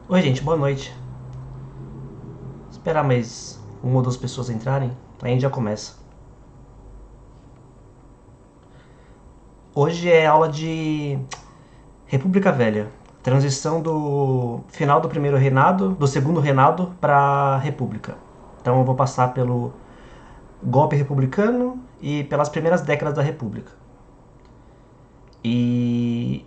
Oi, gente, boa noite. Vou esperar mais uma ou duas pessoas entrarem, aí a gente já começa. Hoje é aula de República Velha, transição do final do primeiro reinado, do segundo reinado para República. Então eu vou passar pelo golpe republicano e pelas primeiras décadas da República. E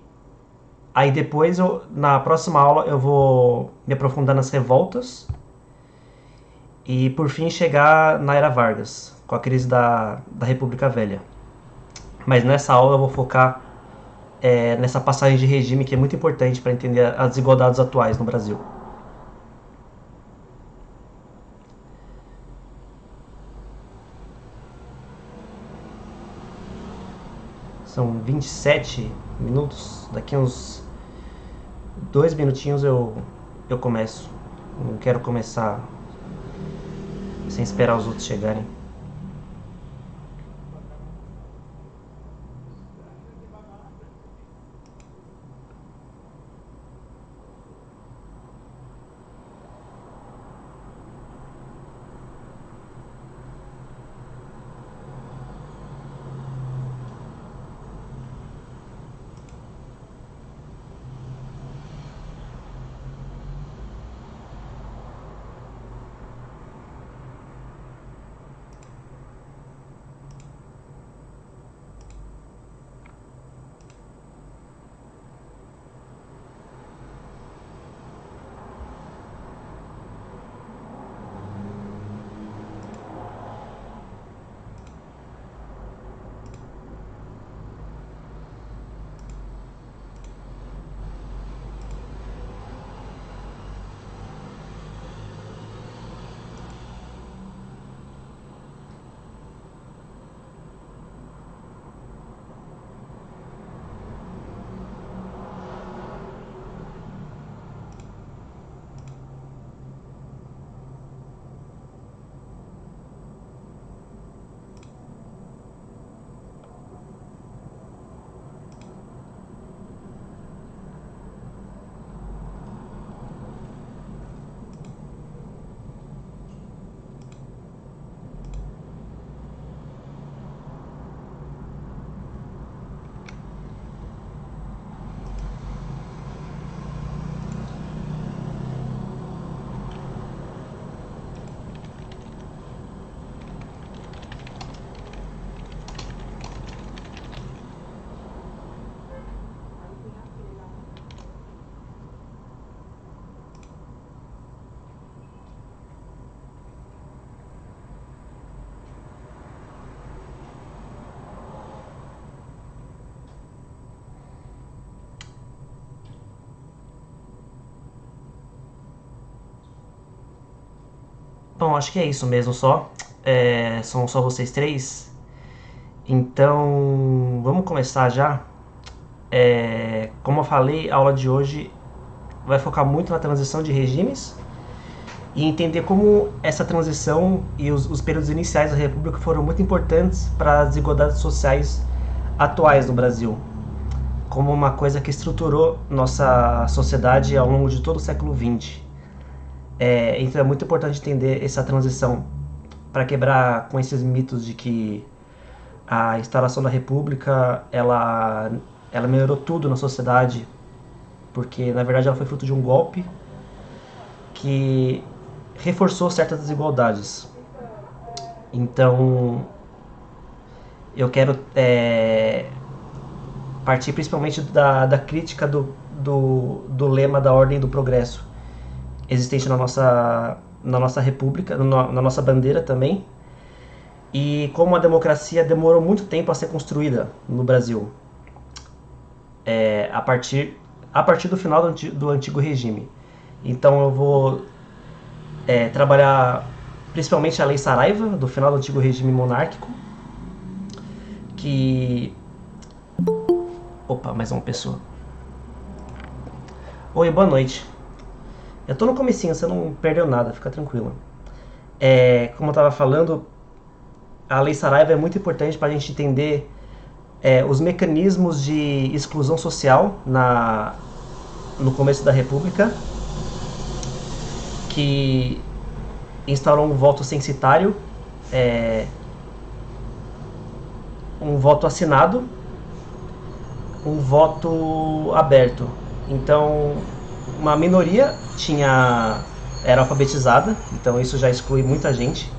aí depois, na próxima aula, eu vou me aprofundar nas revoltas e por fim chegar na Era Vargas, com a crise da República Velha. Mas nessa aula eu vou focar nessa passagem de regime que é muito importante para entender as desigualdades atuais no Brasil. São 27 minutos, daqui uns 2 minutinhos eu começo. Não quero começar sem esperar os outros chegarem. Bom, acho que é isso mesmo só. São só vocês três. Então, vamos começar já. Como eu falei, a aula de hoje vai focar muito na transição de regimes e entender como essa transição e os períodos iniciais da República foram muito importantes para as desigualdades sociais atuais no Brasil, como uma coisa que estruturou nossa sociedade ao longo de todo o século XX. Então é muito importante entender essa transição para quebrar com esses mitos de que a instalação da República ela melhorou tudo na sociedade, porque na verdade ela foi fruto de um golpe que reforçou certas desigualdades. Então eu quero partir principalmente da crítica do lema da ordem do progresso existente na nossa república, na nossa bandeira também, e como a democracia demorou muito tempo a ser construída no Brasil, a partir do final do antigo regime. Então eu vou trabalhar principalmente a Lei Saraiva, do final do antigo regime monárquico, que... Opa, mais uma pessoa. Oi, boa noite. Eu tô no comecinho, você não perdeu nada, fica tranquila. Como eu tava falando, a Lei Saraiva é muito importante para a gente entender os mecanismos de exclusão social no começo da República, que instaurou um voto censitário, um voto assinado, um voto aberto. Então, uma minoria era alfabetizada, então isso já exclui muita gente.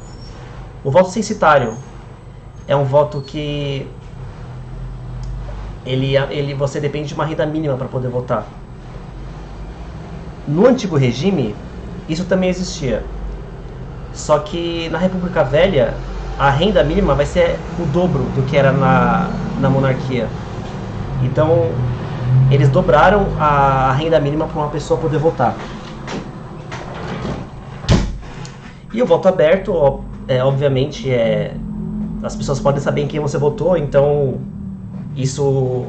O voto censitário é um voto que você depende de uma renda mínima para poder votar. No antigo regime, isso também existia. Só que na República Velha, a renda mínima vai ser o dobro do que era na monarquia. Então, eles dobraram a renda mínima para uma pessoa poder votar. E o voto aberto, obviamente, as pessoas podem saber em quem você votou, então isso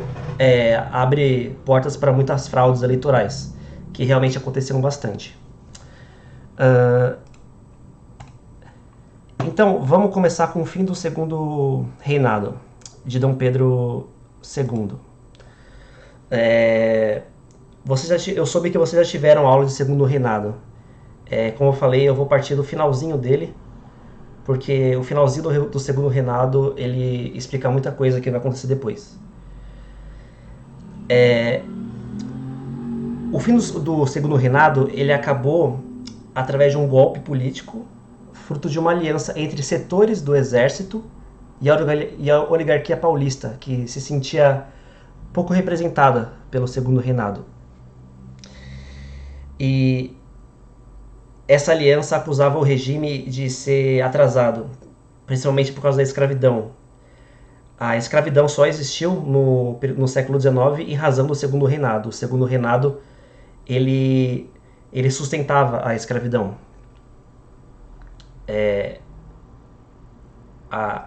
abre portas para muitas fraudes eleitorais, que realmente aconteceram bastante. Então, vamos começar com o fim do segundo reinado, de Dom Pedro II. Eu soube que vocês já tiveram aula de segundo reinado. Como eu falei, eu vou partir do finalzinho dele, porque o finalzinho do segundo reinado ele explica muita coisa que vai acontecer depois. O fim do segundo reinado ele acabou através de um golpe político, fruto de uma aliança entre setores do exército e a oligarquia paulista, que se sentia pouco representada pelo segundo reinado. E essa aliança acusava o regime de ser atrasado, principalmente por causa da escravidão. A escravidão só existiu no século XIX em razão do segundo reinado. O segundo reinado ele sustentava a escravidão.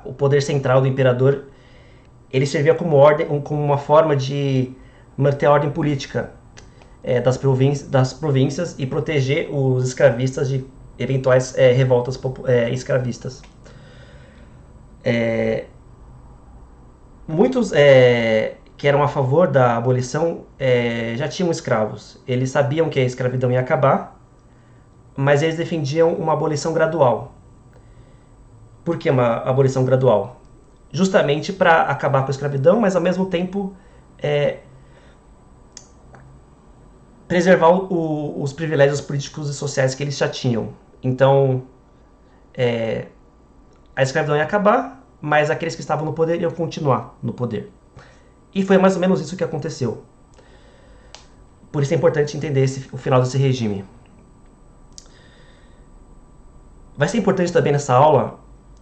O poder central do imperador ele servia como uma forma de manter a ordem política das províncias e proteger os escravistas de eventuais revoltas escravistas. Muitos que eram a favor da abolição já tinham escravos. Eles sabiam que a escravidão ia acabar, mas eles defendiam uma abolição gradual. Por que uma abolição gradual? Justamente para acabar com a escravidão, mas ao mesmo tempo preservar os privilégios políticos e sociais que eles já tinham. Então, a escravidão ia acabar, mas aqueles que estavam no poder iam continuar no poder. E foi mais ou menos isso que aconteceu. Por isso é importante entender o final desse regime. Vai ser importante também nessa aula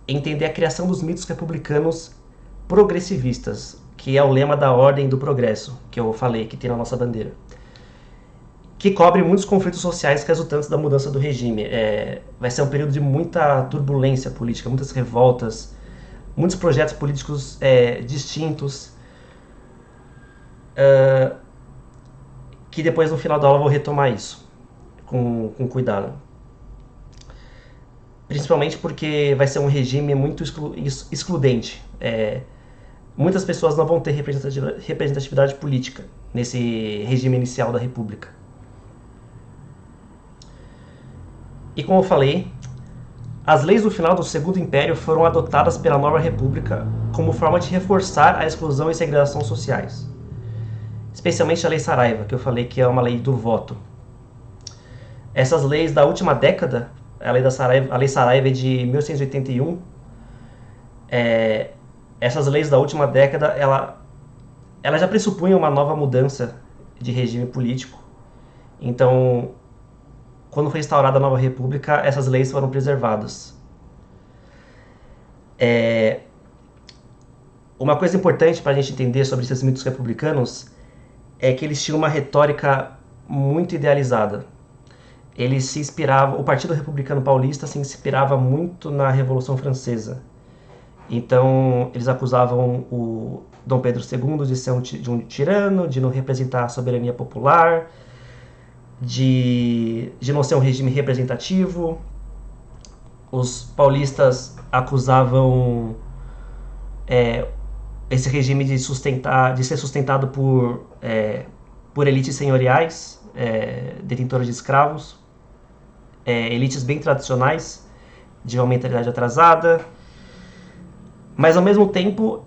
entender a criação dos mitos republicanos progressivistas, que é o lema da ordem do progresso, que eu falei, que tem na nossa bandeira, que cobre muitos conflitos sociais resultantes da mudança do regime. Vai ser um período de muita turbulência política, muitas revoltas, muitos projetos políticos distintos, que depois no final da aula eu vou retomar isso com cuidado. Principalmente porque vai ser um regime muito excludente. Muitas pessoas não vão ter representatividade política nesse regime inicial da República. E como eu falei, As leis do final do Segundo Império foram adotadas pela Nova República como forma de reforçar a exclusão e segregação sociais. Especialmente a Lei Saraiva, que eu falei que é uma lei do voto. Essas leis da última década, a Lei Saraiva é de 1881, essas leis da última década, ela já pressupunha uma nova mudança de regime político. Então, quando foi instaurada a Nova República, essas leis foram preservadas. Uma coisa importante para a gente entender sobre esses mitos republicanos é que eles tinham uma retórica muito idealizada. Eles se inspiravam, o Partido Republicano Paulista se inspirava muito na Revolução Francesa. Então, eles acusavam o Dom Pedro II de ser de um tirano, de não representar a soberania popular, de não ser um regime representativo. Os paulistas acusavam esse regime de ser sustentado por elites senhoriais, detentoras de escravos, elites bem tradicionais, de uma mentalidade atrasada. Mas, ao mesmo tempo,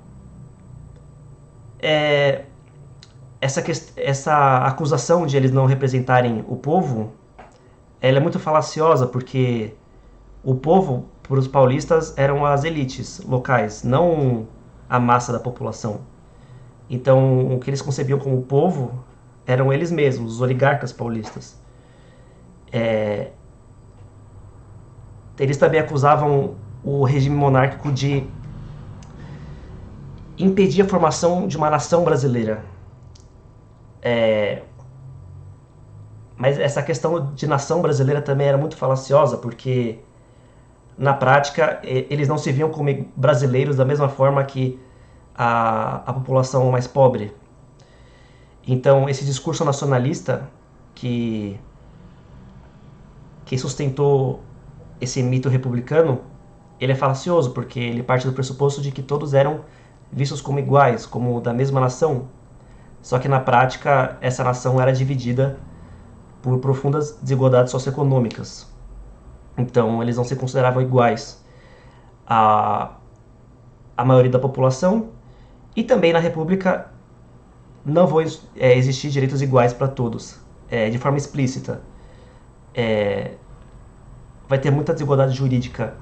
essa acusação de eles não representarem o povo, ela é muito falaciosa, porque o povo, para os paulistas, eram as elites locais, não a massa da população. Então, o que eles concebiam como povo eram eles mesmos, os oligarcas paulistas. Eles também acusavam o regime monárquico de impedir a formação de uma nação brasileira. Mas essa questão de nação brasileira também era muito falaciosa, porque na prática eles não se viam como brasileiros da mesma forma que a população mais pobre. Então, esse discurso nacionalista que sustentou esse mito republicano, ele é falacioso, porque ele parte do pressuposto de que todos eram vistos como iguais, como da mesma nação. Só que na prática essa nação era dividida por profundas desigualdades socioeconômicas. Então eles não se consideravam iguais à maioria da população, e também na República não vão existir direitos iguais para todos, de forma explícita. Vai ter muita desigualdade jurídica,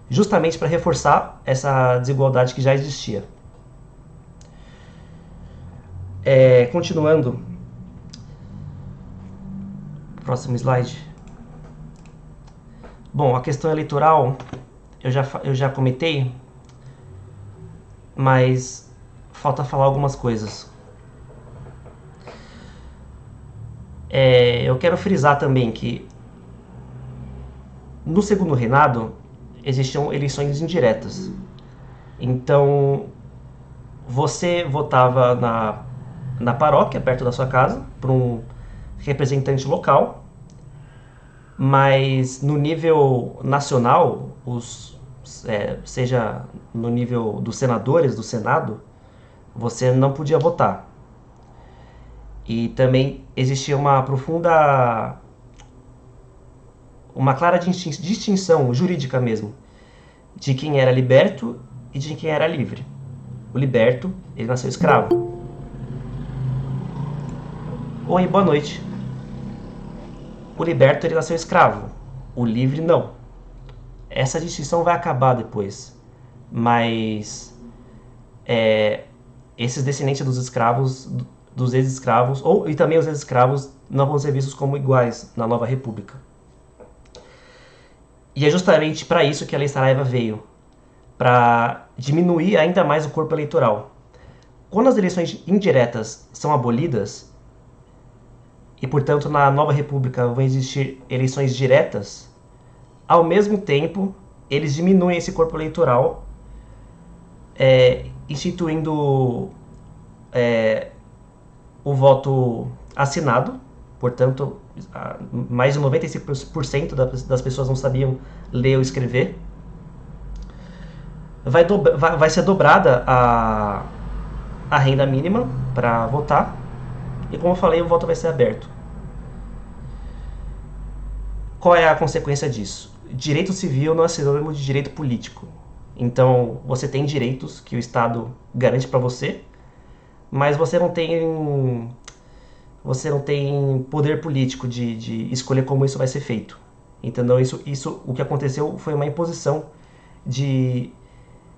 justamente para reforçar essa desigualdade que já existia. Continuando, próximo slide. Bom, a questão eleitoral eu já comentei, mas falta falar algumas coisas. Eu quero frisar também que no segundo reinado existiam eleições indiretas. Então, você votava na paróquia, perto da sua casa, para um representante local, mas no nível nacional, seja no nível dos senadores, do Senado, você não podia votar. E também existia uma clara distinção jurídica mesmo, de quem era liberto e de quem era livre. O liberto, ele nasceu escravo. Oi, boa noite. O liberto, ele nasceu escravo. O livre, não. Essa distinção vai acabar depois. Mas esses descendentes dos escravos, dos ex-escravos, e também os ex-escravos, não vão ser vistos como iguais na Nova República. E é justamente para isso que a Lei Saraiva veio, para diminuir ainda mais o corpo eleitoral. Quando as eleições indiretas são abolidas, e portanto na Nova República vão existir eleições diretas, ao mesmo tempo eles diminuem esse corpo eleitoral, instituindo o voto assinado. Portanto, mais de 95% das pessoas não sabiam ler ou escrever. Vai ser dobrada a renda mínima para votar. E como eu falei, o voto vai ser aberto. Qual é a consequência disso? direito civil não é sinônimo de direito político. Então, você tem direitos que o Estado garante para você, mas você não tem poder político de escolher como isso vai ser feito. Entendeu? O que aconteceu foi uma imposição de,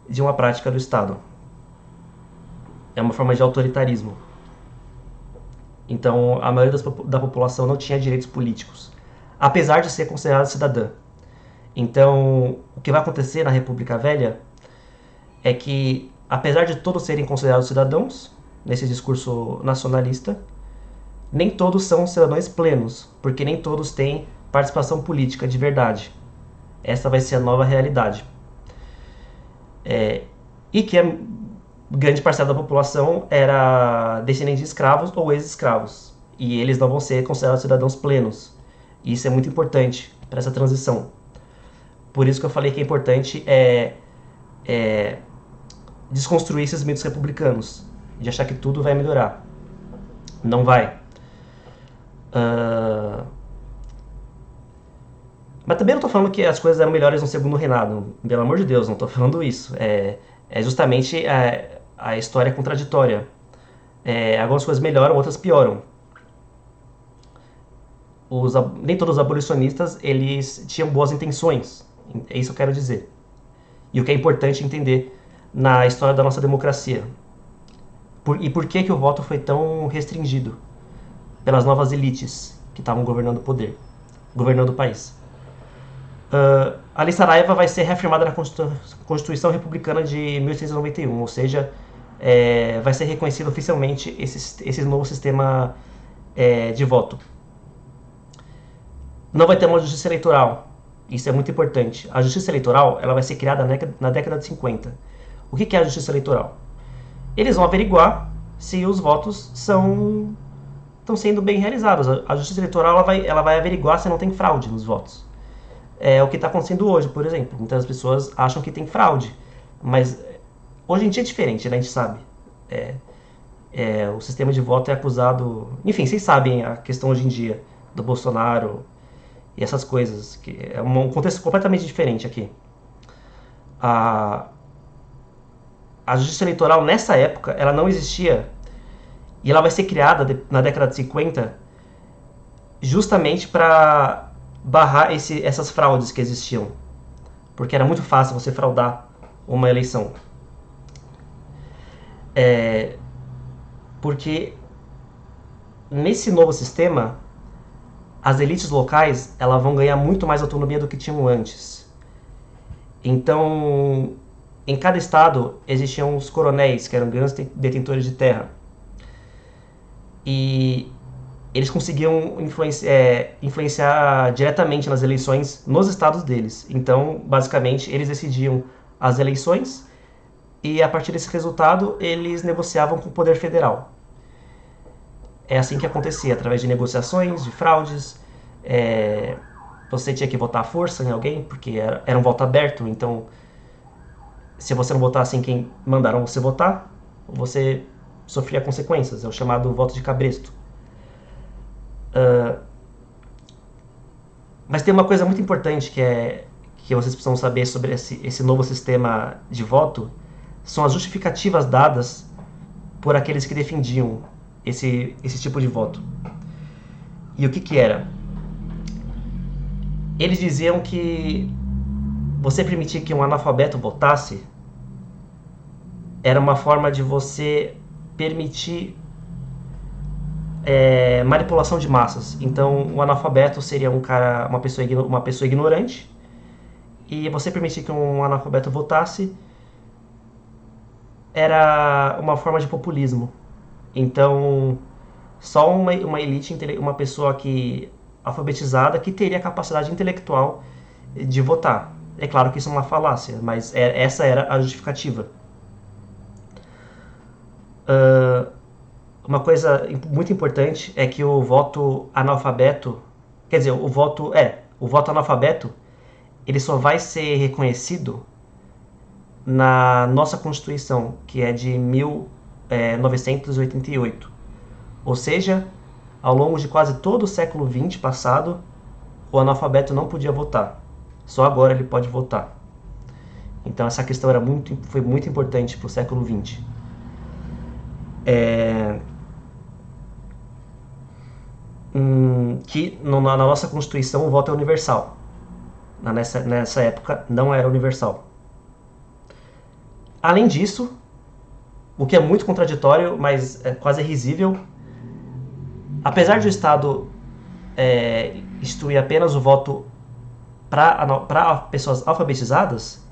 de uma prática do Estado. É uma forma de autoritarismo. Então, a maioria da população não tinha direitos políticos, apesar de ser considerada cidadã. Então, o que vai acontecer na República Velha é que, apesar de todos serem considerados cidadãos, nesse discurso nacionalista, nem todos são cidadãos plenos, porque nem todos têm participação política de verdade. Essa vai ser a nova realidade. E que a grande parcela da população era descendente de escravos ou ex-escravos. E eles não vão ser considerados cidadãos plenos. E isso é muito importante para essa transição. Por isso que eu falei que é importante desconstruir esses mitos republicanos, de achar que tudo vai melhorar. Não vai. Mas também não estou falando que as coisas eram melhores no segundo reinado. Pelo amor de Deus, não estou falando isso. É justamente a história contraditória. Algumas coisas melhoram, outras pioram. Nem todos os abolicionistas eles tinham boas intenções. É isso que eu quero dizer. E o que é importante entender na história da nossa democracia. E por que o voto foi tão restringido pelas novas elites que estavam governando o país. A Lei Saraiva vai ser reafirmada na Constituição Republicana de 1891, ou seja, vai ser reconhecido oficialmente esse novo sistema de voto. Não vai ter uma justiça eleitoral, isso é muito importante. A justiça eleitoral ela vai ser criada na década de 50. O que é a justiça eleitoral? Eles vão averiguar se os votos estão sendo bem realizados. A justiça eleitoral ela vai averiguar se não tem fraude nos votos. É o que está acontecendo hoje, por exemplo. Muitas pessoas acham que tem fraude, mas hoje em dia é diferente, né? A gente sabe. O sistema de voto é acusado... Enfim, vocês sabem a questão hoje em dia do Bolsonaro e essas coisas, que é um contexto completamente diferente aqui. A justiça eleitoral, nessa época, ela não existia, e ela vai ser criada na década de 50 justamente para barrar essas fraudes que existiam, porque era muito fácil você fraudar uma eleição. Porque nesse novo sistema, as elites locais elas vão ganhar muito mais autonomia do que tinham antes. Então, em cada estado existiam os coronéis, que eram grandes detentores de terra. E eles conseguiam influenciar diretamente nas eleições nos estados deles. Então, basicamente, eles decidiam as eleições e, a partir desse resultado, eles negociavam com o poder federal. É assim que acontecia, através de negociações, de fraudes. Você tinha que votar à força em alguém, porque era um voto aberto, então se você não votasse em quem mandaram você votar, você sofria consequências. É o chamado voto de cabresto. Mas tem uma coisa muito importante que vocês precisam saber sobre esse novo sistema de voto, são as justificativas dadas por aqueles que defendiam esse tipo de voto. E o que era? Eles diziam que você permitir que um analfabeto votasse era uma forma de você permitir manipulação de massas. Então, um analfabeto seria uma pessoa ignorante, e você permitir que um analfabeto votasse era uma forma de populismo. Então, só uma elite, uma pessoa alfabetizada que teria a capacidade intelectual de votar. É claro que isso é uma falácia, mas essa era a justificativa. Uma coisa muito importante é que o voto analfabeto, quer dizer, o voto analfabeto, ele só vai ser reconhecido na nossa Constituição, que é de 1988. Ou seja, ao longo de quase todo o século XX passado, o analfabeto não podia votar. Só agora ele pode votar. Então essa questão foi muito importante para o século XX. Que na nossa Constituição o voto é universal. Nessa época não era universal. Além disso, o que é muito contraditório, mas é quase risível, apesar de o Estado instituir apenas o voto para pessoas alfabetizadas,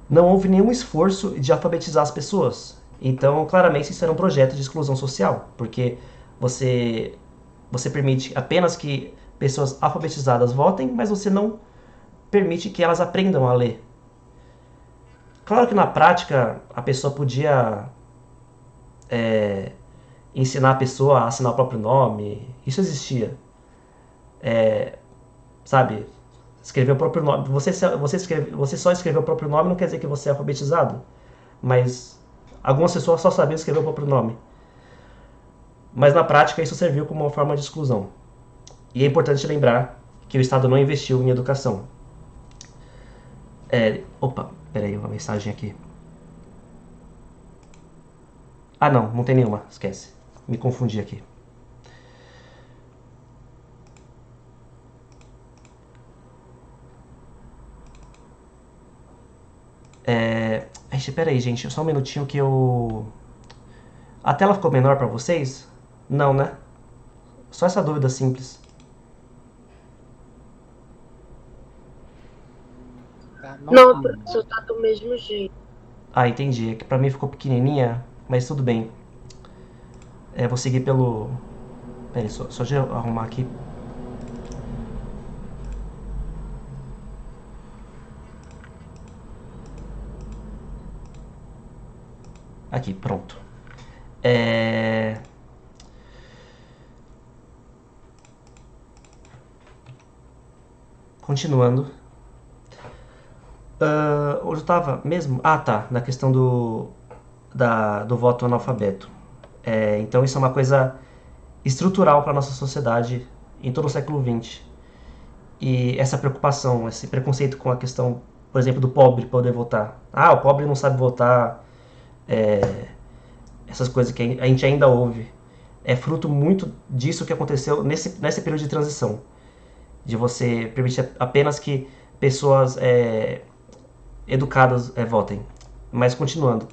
não houve nenhum esforço de alfabetizar as pessoas. Então, claramente, isso era um projeto de exclusão social, porque você permite apenas que pessoas alfabetizadas votem, mas você não permite que elas aprendam a ler. Claro que na prática a pessoa podia ensinar a pessoa a assinar o próprio nome, isso existia. Sabe? Escrever o próprio nome. Você só escrever o próprio nome não quer dizer que você é alfabetizado, mas algumas pessoas só sabiam escrever o próprio nome. Mas na prática isso serviu como uma forma de exclusão. E é importante lembrar que o Estado não investiu em educação. Opa, peraí, uma mensagem aqui. Ah não, não tem nenhuma, esquece. Me confundi aqui. Peraí, gente, só um minutinho que eu... A tela ficou menor pra vocês? Não, né? Só essa dúvida simples. Não, professor, tá do mesmo jeito. Ah, entendi. É que pra mim ficou pequenininha, mas tudo bem. Vou seguir pelo... Peraí, só deixa eu arrumar aqui. Aqui, pronto. Continuando. Onde eu tava mesmo? Ah, tá. Na questão do voto analfabeto. Então isso é uma coisa estrutural para nossa sociedade em todo o século XX. E essa preocupação, esse preconceito com a questão, por exemplo, do pobre poder votar. Ah, o pobre não sabe votar. Essas coisas que a gente ainda ouve. É fruto muito disso que aconteceu nesse período de transição. De você permitir apenas que pessoas educadas votem. Mas continuando.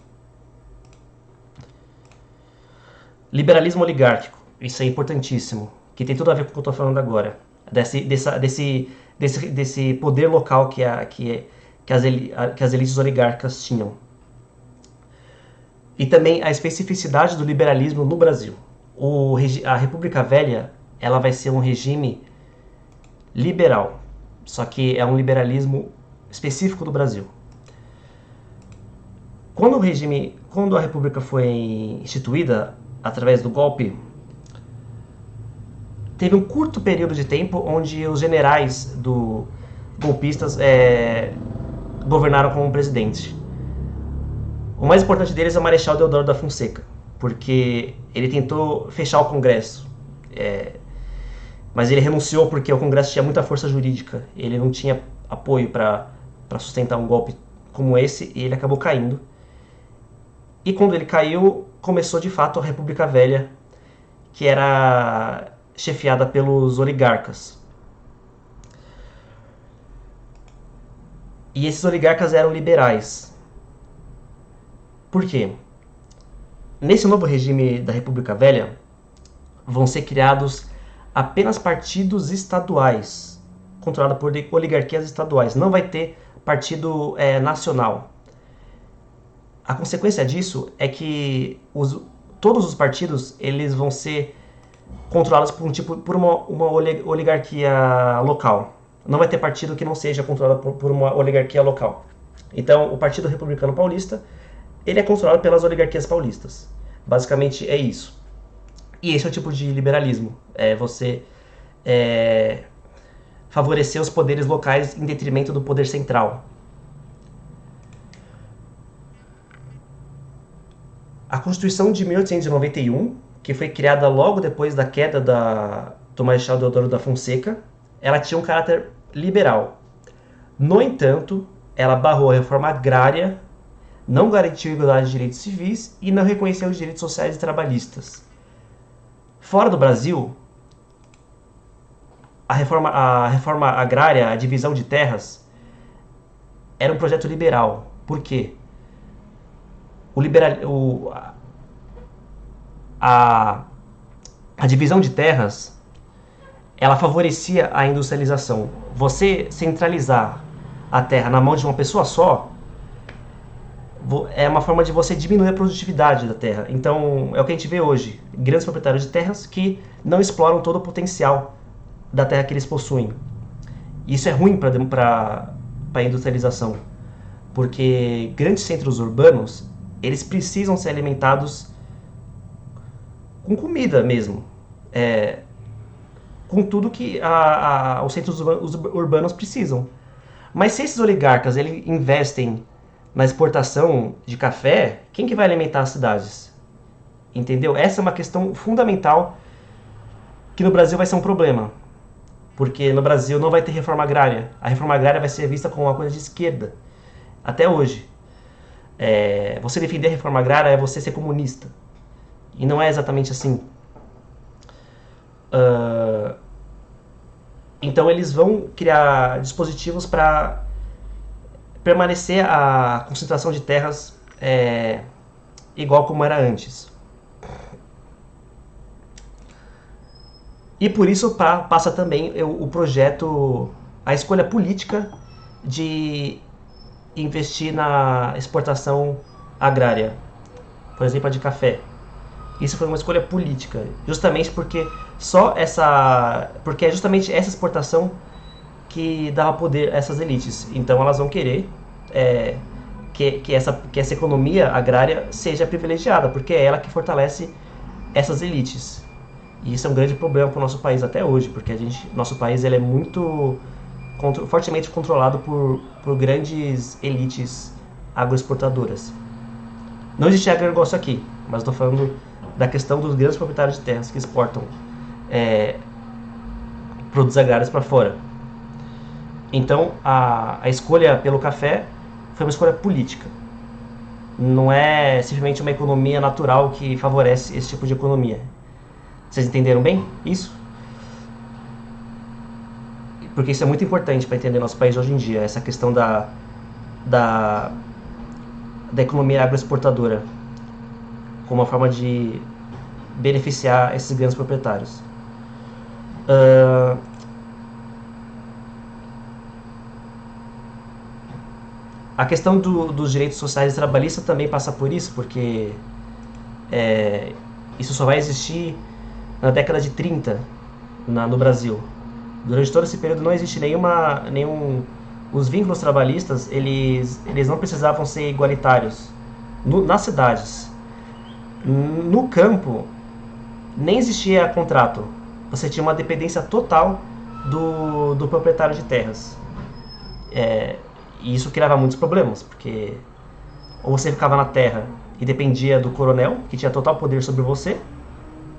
Liberalismo oligárquico. Isso é importantíssimo. Que tem tudo a ver com o que eu estou falando agora. Desse poder local que as elites oligárquicas tinham. E também a especificidade do liberalismo no Brasil. A República Velha ela vai ser um regime liberal. Só que é um liberalismo específico do Brasil. Quando a República foi instituída através do golpe, teve um curto período de tempo onde os generais golpistas governaram como presidente. O mais importante deles é o Marechal Deodoro da Fonseca, porque ele tentou fechar o Congresso, mas ele renunciou porque o Congresso tinha muita força jurídica, ele não tinha apoio para sustentar um golpe como esse, e ele acabou caindo. E quando ele caiu, começou de fato a República Velha, que era chefiada pelos oligarcas. E esses oligarcas eram liberais. Por quê? Nesse novo regime da República Velha, vão ser criados apenas partidos estaduais, controlados por oligarquias estaduais. Não vai ter partido nacional. A consequência disso é que todos os partidos eles vão ser controlados por uma oligarquia local. Não vai ter partido que não seja controlado por uma oligarquia local. Então, o Partido Republicano Paulista ele é controlado pelas oligarquias paulistas. Basicamente é isso. E esse é o tipo de liberalismo. É você favorecer os poderes locais em detrimento do poder central. A Constituição de 1891, que foi criada logo depois da queda do Marechal Deodoro da Fonseca, ela tinha um caráter liberal. No entanto, ela barrou a reforma agrária, não garantiu a igualdade de direitos civis e não reconheceu os direitos sociais e trabalhistas. Fora do Brasil, a reforma agrária, a divisão de terras, era um projeto liberal. Por quê? O liberal, o, a, a divisão de terras, ela favorecia a industrialização. Você centralizar a terra na mão de uma pessoa só é uma forma de você diminuir a produtividade da terra. Então, é o que a gente vê hoje. Grandes proprietários de terras que não exploram todo o potencial da terra que eles possuem. Isso é ruim para a industrialização, porque grandes centros urbanos, eles precisam ser alimentados com comida mesmo, com tudo que os centros urbanos precisam. Mas se esses oligarcas eles investem na exportação de café, quem que vai alimentar as cidades? Entendeu? Essa é uma questão fundamental que no Brasil vai ser um problema. Porque no Brasil não vai ter reforma agrária. A reforma agrária vai ser vista como uma coisa de esquerda. Até hoje. Você defender a reforma agrária é você ser comunista. E não é exatamente assim. Então eles vão criar dispositivos para permanecer a concentração de terras igual como era antes. E por isso passa também o projeto, a escolha política de investir na exportação agrária, por exemplo, a de café. Isso foi uma escolha política, justamente porque porque é justamente essa exportação que dava poder a essas elites. Então elas vão querer que essa economia agrária seja privilegiada, porque é ela que fortalece essas elites. E isso é um grande problema para o nosso país até hoje, porque nosso país ele é muito fortemente controlado por grandes elites agroexportadoras. Não existe agronegócio aqui, mas estou falando da questão dos grandes proprietários de terras que exportam produtos agrários para fora. Então, a escolha pelo café foi uma escolha política. Não é simplesmente uma economia natural que favorece esse tipo de economia. Vocês entenderam bem isso? Porque isso é muito importante para entender nosso país hoje em dia, essa questão da economia agroexportadora como uma forma de beneficiar esses grandes proprietários. A questão dos direitos sociais e trabalhistas também passa por isso, porque isso só vai existir na década de 30 no Brasil. Durante todo esse período não existe os vínculos trabalhistas, eles não precisavam ser igualitários nas cidades. No campo nem existia contrato, você tinha uma dependência total do proprietário de terras. E isso criava muitos problemas, porque ou você ficava na terra e dependia do coronel, que tinha total poder sobre você,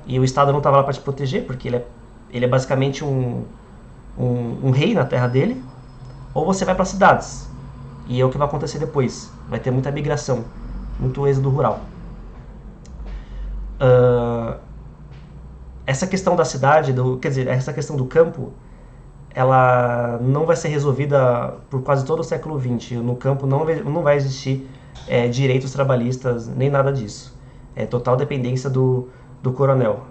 e o Estado não estava lá para te proteger, porque ele é basicamente um rei na terra dele, ou você vai para cidades, e é o que vai acontecer depois. Vai ter muita migração, muito êxodo rural. Essa questão da cidade, essa questão do campo, ela não vai ser resolvida por quase todo o século XX. No campo não vai existir direitos trabalhistas, nem nada disso. É total dependência do coronel.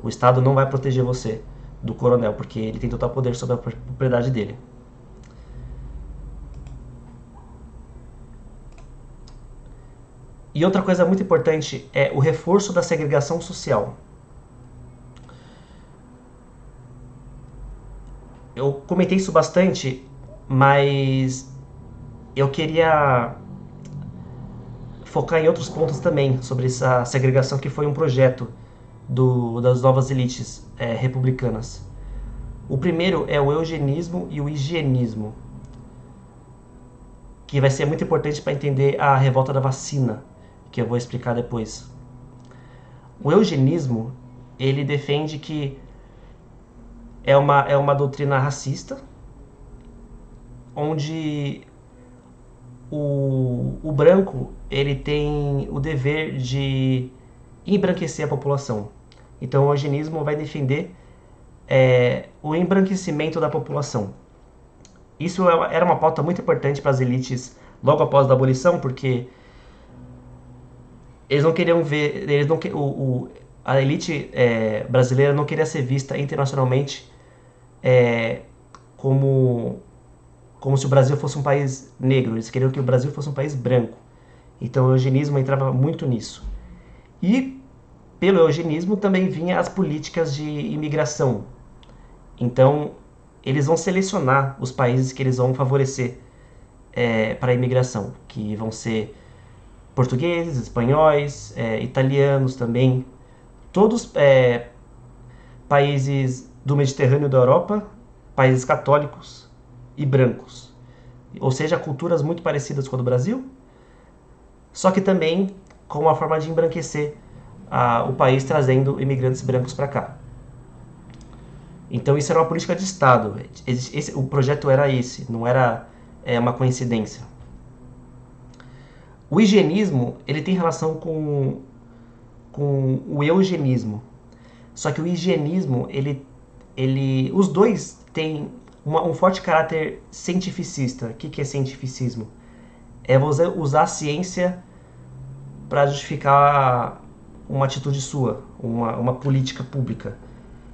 O Estado não vai proteger você do coronel, porque ele tem total poder sobre a propriedade dele. E outra coisa muito importante é o reforço da segregação social. Eu comentei isso bastante, mas eu queria focar em outros pontos também sobre essa segregação, que foi um projeto das novas elites republicanas. O primeiro é o eugenismo e o higienismo, que vai ser muito importante para entender a revolta da vacina, que eu vou explicar depois. O eugenismo, ele defende que é uma doutrina racista, onde o branco ele tem o dever de embranquecer a população. Então o eugenismo vai defender o embranquecimento da população. Isso era uma pauta muito importante para as elites logo após a abolição, porque eles não queriam ver, a elite brasileira não queria ser vista internacionalmente como se o Brasil fosse um país negro. Eles queriam que o Brasil fosse um país branco. Então o eugenismo entrava muito nisso. E pelo eugenismo também vinha as políticas de imigração. Então eles vão selecionar os países que eles vão favorecer para a imigração, que vão ser portugueses, espanhóis, italianos também, todos países do Mediterrâneo da Europa, países católicos e brancos. Ou seja, culturas muito parecidas com a do Brasil, só que também com uma forma de embranquecer o país, trazendo imigrantes brancos para cá. Então isso era uma política de Estado. O projeto era esse, não era uma coincidência. O higienismo ele tem relação com o eugenismo. Só que o higienismo, os dois têm um forte caráter cientificista. O que é cientificismo? É você usar a ciência para justificar uma atitude sua, uma política pública.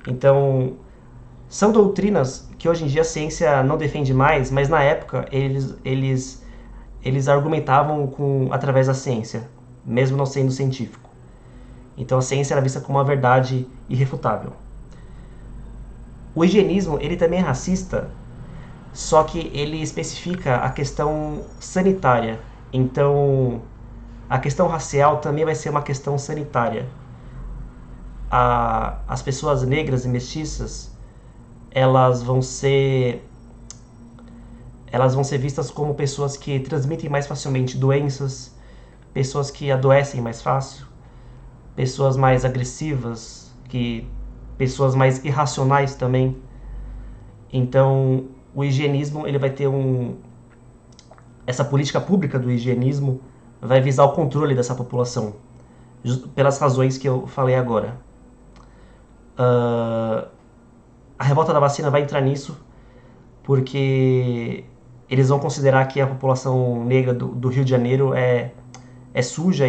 Então, são doutrinas que hoje em dia a ciência não defende mais, mas na época eles argumentavam através da ciência, mesmo não sendo científico. Então a ciência era vista como uma verdade irrefutável. O higienismo ele também é racista, só que ele especifica a questão sanitária. Então a questão racial também vai ser uma questão sanitária. As pessoas negras e mestiças elas vão ser vistas como pessoas que transmitem mais facilmente doenças, pessoas que adoecem mais fácil, pessoas mais agressivas, pessoas mais irracionais também. Então, o higienismo ele vai ter essa política pública do higienismo vai visar o controle dessa população, pelas razões que eu falei agora. A revolta da vacina vai entrar nisso, porque eles vão considerar que a população negra do Rio de Janeiro é suja,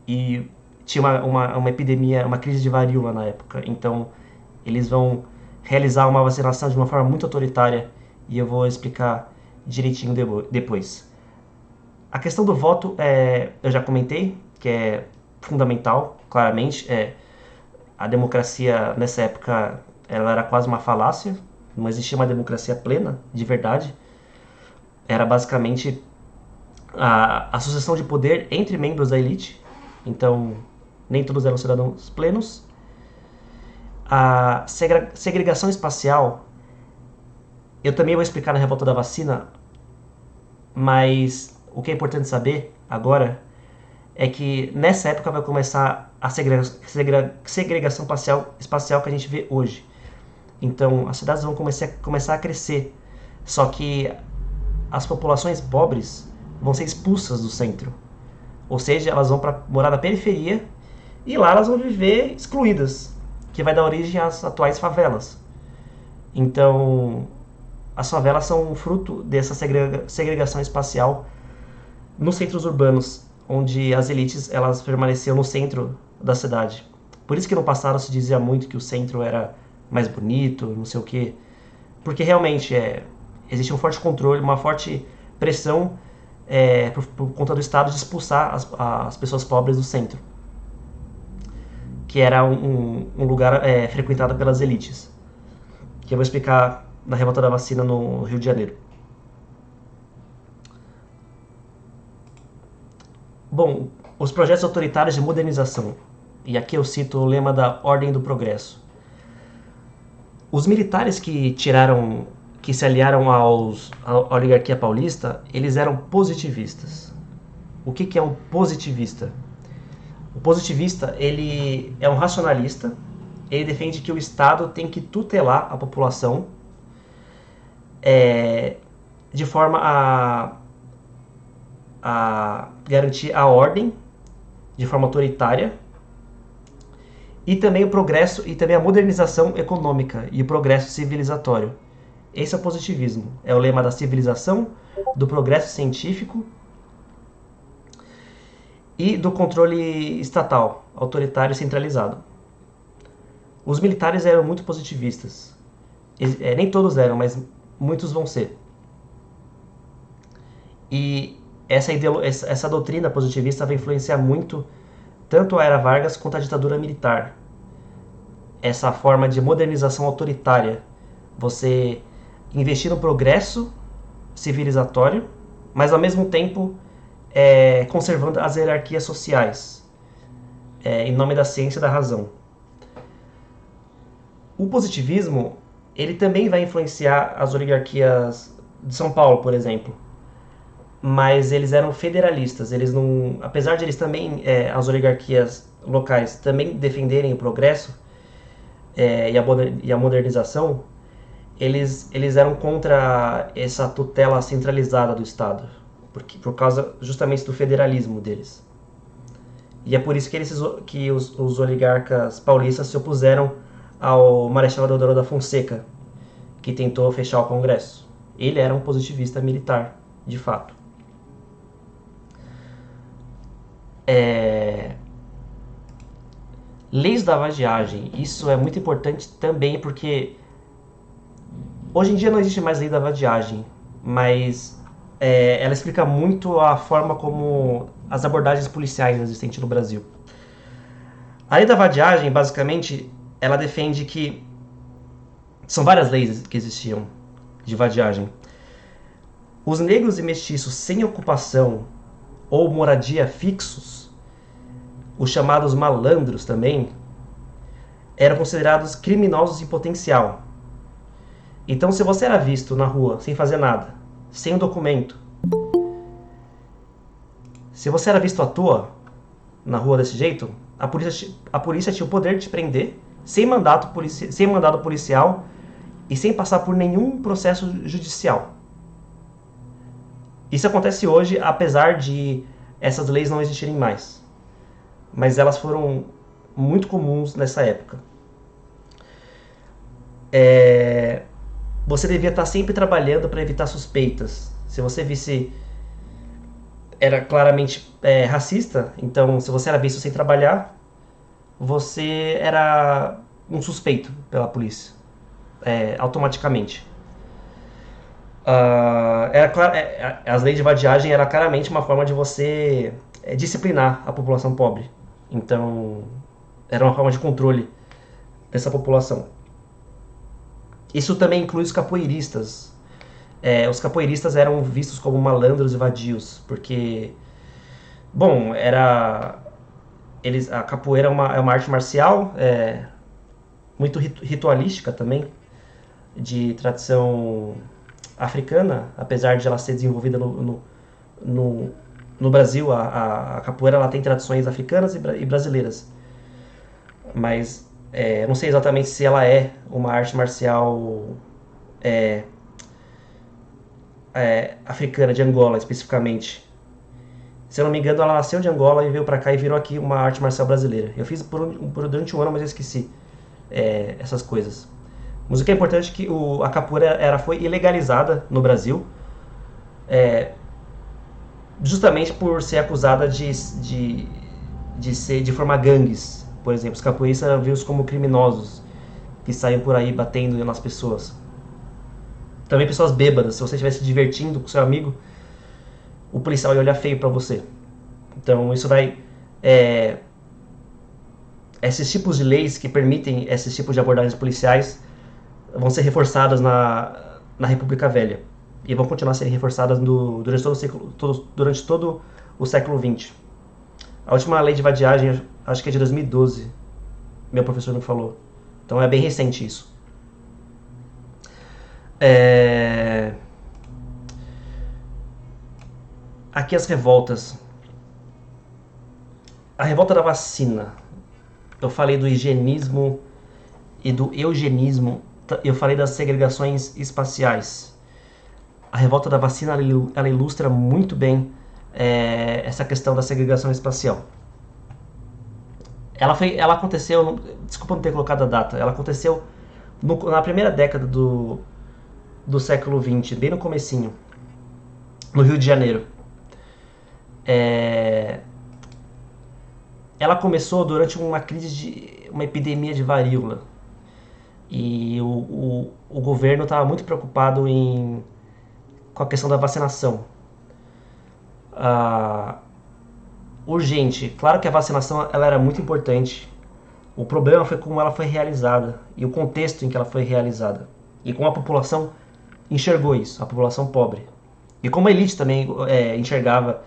e tinha uma epidemia, uma crise de varíola na época. Então eles vão realizar uma vacinação de uma forma muito autoritária, e eu vou explicar direitinho depois. A questão do voto, eu já comentei, que é fundamental, claramente. A democracia nessa época ela era quase uma falácia, não existia uma democracia plena, de verdade. Era basicamente a sucessão de poder entre membros da elite, então nem todos eram cidadãos plenos. A segregação espacial, eu também vou explicar na revolta da vacina, mas o que é importante saber agora é que nessa época vai começar a segregação espacial que a gente vê hoje. Então as cidades vão começar a crescer, só que as populações pobres vão ser expulsas do centro, ou seja, elas vão para morar na periferia, e lá elas vão viver excluídas, que vai dar origem às atuais favelas. Então as favelas são um fruto dessa segregação espacial nos centros urbanos, onde as elites elas permaneciam no centro da cidade. Por isso que no passado se dizia muito que o centro era mais bonito, não sei o quê. Porque realmente existe um forte controle, uma forte pressão por conta do Estado de expulsar as pessoas pobres do centro, que era um lugar frequentado pelas elites, que eu vou explicar na revolta da vacina no Rio de Janeiro. Bom, os projetos autoritários de modernização. E aqui eu cito o lema da Ordem do Progresso. Os militares que se aliaram à oligarquia paulista, eles eram positivistas. O que é um positivista? O positivista, ele é um racionalista, ele defende que o Estado tem que tutelar a população de forma a garantir a ordem de forma autoritária, e também o progresso e também a modernização econômica e o progresso civilizatório. Esse é o positivismo. É o lema da civilização, do progresso científico e do controle estatal, autoritário e centralizado. Os militares eram muito positivistas. Nem todos eram, mas muitos vão ser. E essa doutrina positivista vai influenciar muito tanto a Era Vargas quanto a ditadura militar. Essa forma de modernização autoritária. Você investir no progresso civilizatório, mas ao mesmo tempo conservando as hierarquias sociais, em nome da ciência e da razão. O positivismo ele também vai influenciar as oligarquias de São Paulo, por exemplo, mas eles eram federalistas. Eles não, apesar de eles também, as oligarquias locais também defenderem o progresso e a modernização, eles eram contra essa tutela centralizada do Estado, por causa justamente do federalismo deles. E é por isso que os oligarcas paulistas se opuseram ao Marechal Deodoro da Fonseca, que tentou fechar o Congresso. Ele era um positivista militar, de fato. Leis da vadiagem. Isso é muito importante também porque hoje em dia não existe mais lei da vadiagem, mas ela explica muito a forma como as abordagens policiais existentes no Brasil. A lei da vadiagem, basicamente, ela defende que são várias leis que existiam de vadiagem. Os negros e mestiços sem ocupação ou moradia fixos, os chamados malandros também, eram considerados criminosos em potencial. Então, se você era visto na rua sem fazer nada, sem um documento, se você era visto à toa na rua desse jeito, a polícia tinha o poder de te prender sem mandado policial e sem passar por nenhum processo judicial. Isso acontece hoje, apesar de essas leis não existirem mais. Mas elas foram muito comuns nessa época. Você devia estar sempre trabalhando para evitar suspeitas. Se você visse era claramente racista, então se você era visto sem trabalhar, você era um suspeito pela polícia, automaticamente. As leis de vadiagem era claramente uma forma de você disciplinar a população pobre. Então, era uma forma de controle dessa população. Isso também inclui os capoeiristas. Os capoeiristas eram vistos como malandros e vadios, porque, bom, a capoeira é uma arte marcial, muito ritualística também, de tradição africana, apesar de ela ser desenvolvida no Brasil. A capoeira ela tem tradições africanas e brasileiras, mas eu não sei exatamente se ela é uma arte marcial africana, de Angola especificamente. Se eu não me engano, ela nasceu de Angola e veio pra cá e virou aqui uma arte marcial brasileira. Eu fiz durante um ano, mas eu esqueci essas coisas. Mas o que é importante é que a capoeira foi ilegalizada no Brasil, justamente por ser acusada de formar gangues. Por exemplo, os capoeiristas eram vistos como criminosos que saíam por aí batendo nas pessoas. Também pessoas bêbadas. Se você estivesse se divertindo com seu amigo, o policial ia olhar feio pra você. Então isso vai... esses tipos de leis que permitem esses tipos de abordagens policiais vão ser reforçadas na República Velha. E vão continuar a serem reforçadas durante todo o século XX. A última lei de vadiagem, acho que é de 2012. Meu professor me falou. Então é bem recente isso. Aqui as revoltas. A revolta da vacina. Eu falei do higienismo e do eugenismo. Eu falei das segregações espaciais. a revolta da vacina ela ilustra muito bem essa questão da segregação espacial. Ela aconteceu, desculpa não ter colocado a data, ela aconteceu na primeira década do século XX, bem no comecinho, no Rio de Janeiro. Ela começou durante uma crise uma epidemia de varíola. E o governo estava muito preocupado com a questão da vacinação. Urgente. Claro que a vacinação ela era muito importante. O problema foi como ela foi realizada e o contexto em que ela foi realizada. E como a população enxergou isso, a população pobre. E como a elite também enxergava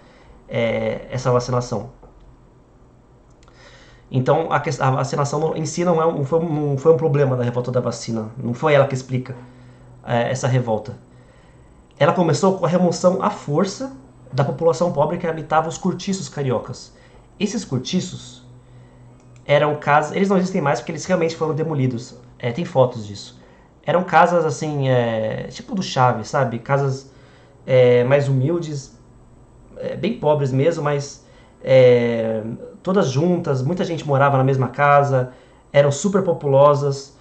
essa vacinação. Então a vacinação em si não foi um problema da revolta da vacina. Não foi ela que explica essa revolta. Ela começou com a remoção à força da população pobre que habitava os cortiços cariocas. Esses cortiços eram casas... Eles não existem mais porque eles realmente foram demolidos. Tem fotos disso. Eram casas assim, tipo do Chaves, sabe? Casas mais humildes, bem pobres mesmo, mas todas juntas. Muita gente morava na mesma casa, eram super populosas.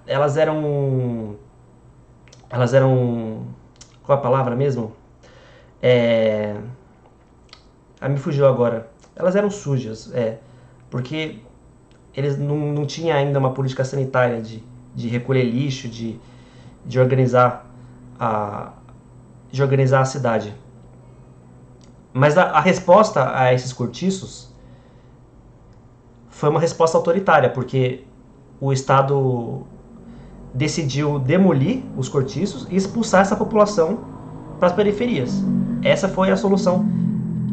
Elas eram... Qual é a palavra mesmo? Me fugiu agora. Elas eram sujas, porque eles não tinham ainda uma política sanitária de recolher lixo, de organizar a cidade. Mas a resposta a esses cortiços foi uma resposta autoritária, porque o Estado decidiu demolir os cortiços e expulsar essa população para as periferias. Essa foi a solução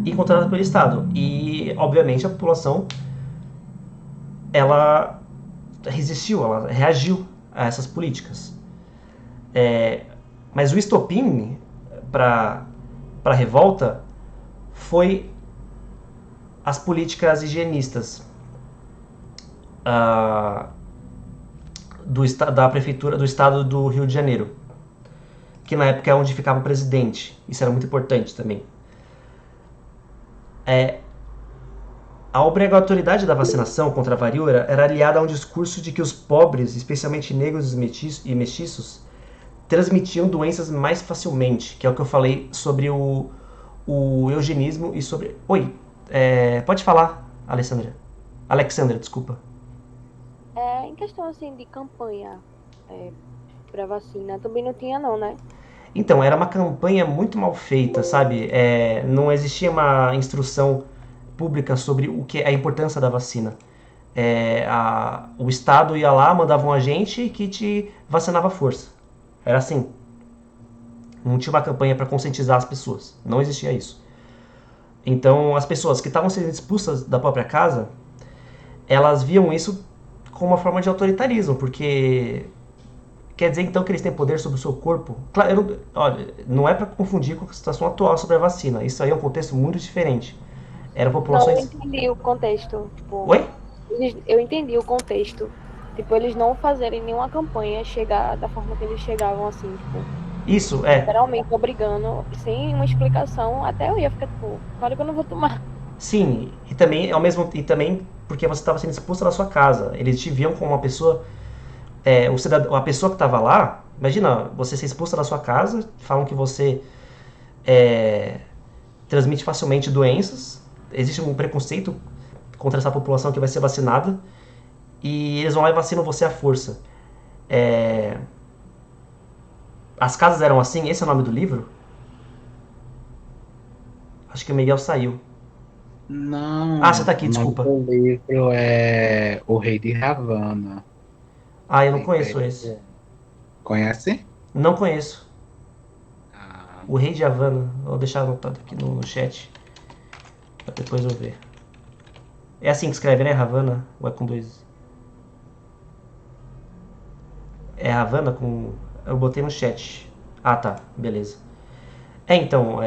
encontrada pelo Estado. E, obviamente, a população ela resistiu, ela reagiu a essas políticas. Mas o estopim para a revolta foi as políticas higienistas da prefeitura do estado do Rio de Janeiro, que na época é onde ficava o presidente. Isso era muito importante também. A obrigatoriedade da vacinação contra a varíola era aliada a um discurso de que os pobres, especialmente negros e mestiços, transmitiam doenças mais facilmente, que é o que eu falei sobre o eugenismo e sobre... Oi, pode falar, Alexandra, desculpa. Em questão assim de campanha para vacina, também não tinha não, né? Então, era uma campanha muito mal feita, sabe? Não existia uma instrução pública sobre a importância da vacina. O Estado ia lá, mandava um agente que te vacinava à força. Era assim. Não tinha uma campanha para conscientizar as pessoas. Não existia isso. Então, as pessoas que estavam sendo expulsas da própria casa, elas viam isso como uma forma de autoritarismo, porque quer dizer então que eles têm poder sobre o seu corpo? Claro, não é para confundir com a situação atual sobre a vacina. Isso aí é um contexto muito diferente. Eram populações... Não, eu entendi o contexto. Tipo, Oi? Eu entendi o contexto. Tipo, eles não fazerem nenhuma campanha chegar da forma que eles chegavam, assim, tipo... Isso, Literalmente obrigando, sem uma explicação, até eu ia ficar, tipo, claro que eu não vou tomar. Sim, e também porque você estava sendo expulsa da sua casa. Eles te viam como uma pessoa... a pessoa que estava lá... Imagina, você ser expulsa da sua casa, falam que você transmite facilmente doenças. Existe um preconceito contra essa população que vai ser vacinada. E eles vão lá e vacinam você à força. As casas eram assim? Esse é o nome do livro? Acho que o Miguel saiu. Não, Você tá aqui, o nome desculpa. do livro é O Rei de Havana. Eu não conheço esse. Conhece? Não conheço. Ah, O Rei de Havana. Vou deixar anotado aqui no chat. Pra depois eu ver. É assim que escreve, né? Havana? Ou é com dois? É Havana com... Eu botei no chat. Tá. Beleza. Então,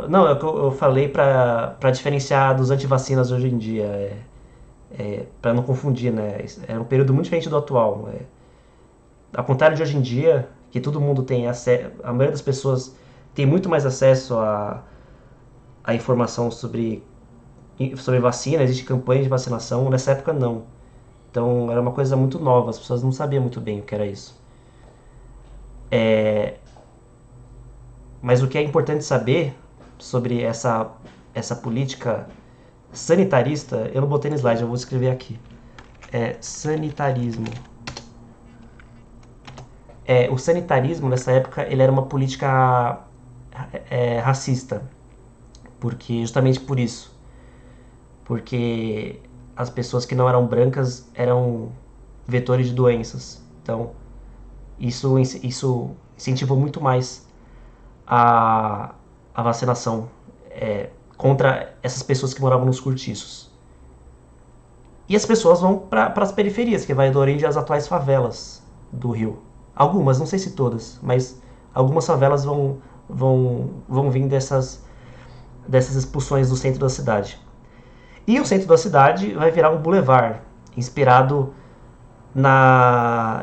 não, é o que eu falei pra diferenciar dos antivacinas hoje em dia. Pra não confundir, né? Era um período muito diferente do atual. ao contrário de hoje em dia, que todo mundo tem acesso, a maioria das pessoas tem muito mais acesso a informação sobre vacina, existe campanha de vacinação, nessa época não. Então era uma coisa muito nova, as pessoas não sabiam muito bem o que era isso. Mas o que é importante saber sobre essa política sanitarista, eu não botei no slide, eu vou escrever aqui. Sanitarismo. O sanitarismo nessa época ele era uma política racista, porque justamente por isso, porque as pessoas que não eram brancas eram vetores de doenças. Então isso incentivou muito mais a vacinação contra essas pessoas que moravam nos cortiços. E as pessoas vão para as periferias, que vai da origem às atuais favelas do Rio. Algumas, não sei se todas, mas algumas favelas vão vir dessas expulsões do centro da cidade. E o centro da cidade vai virar um boulevard, inspirado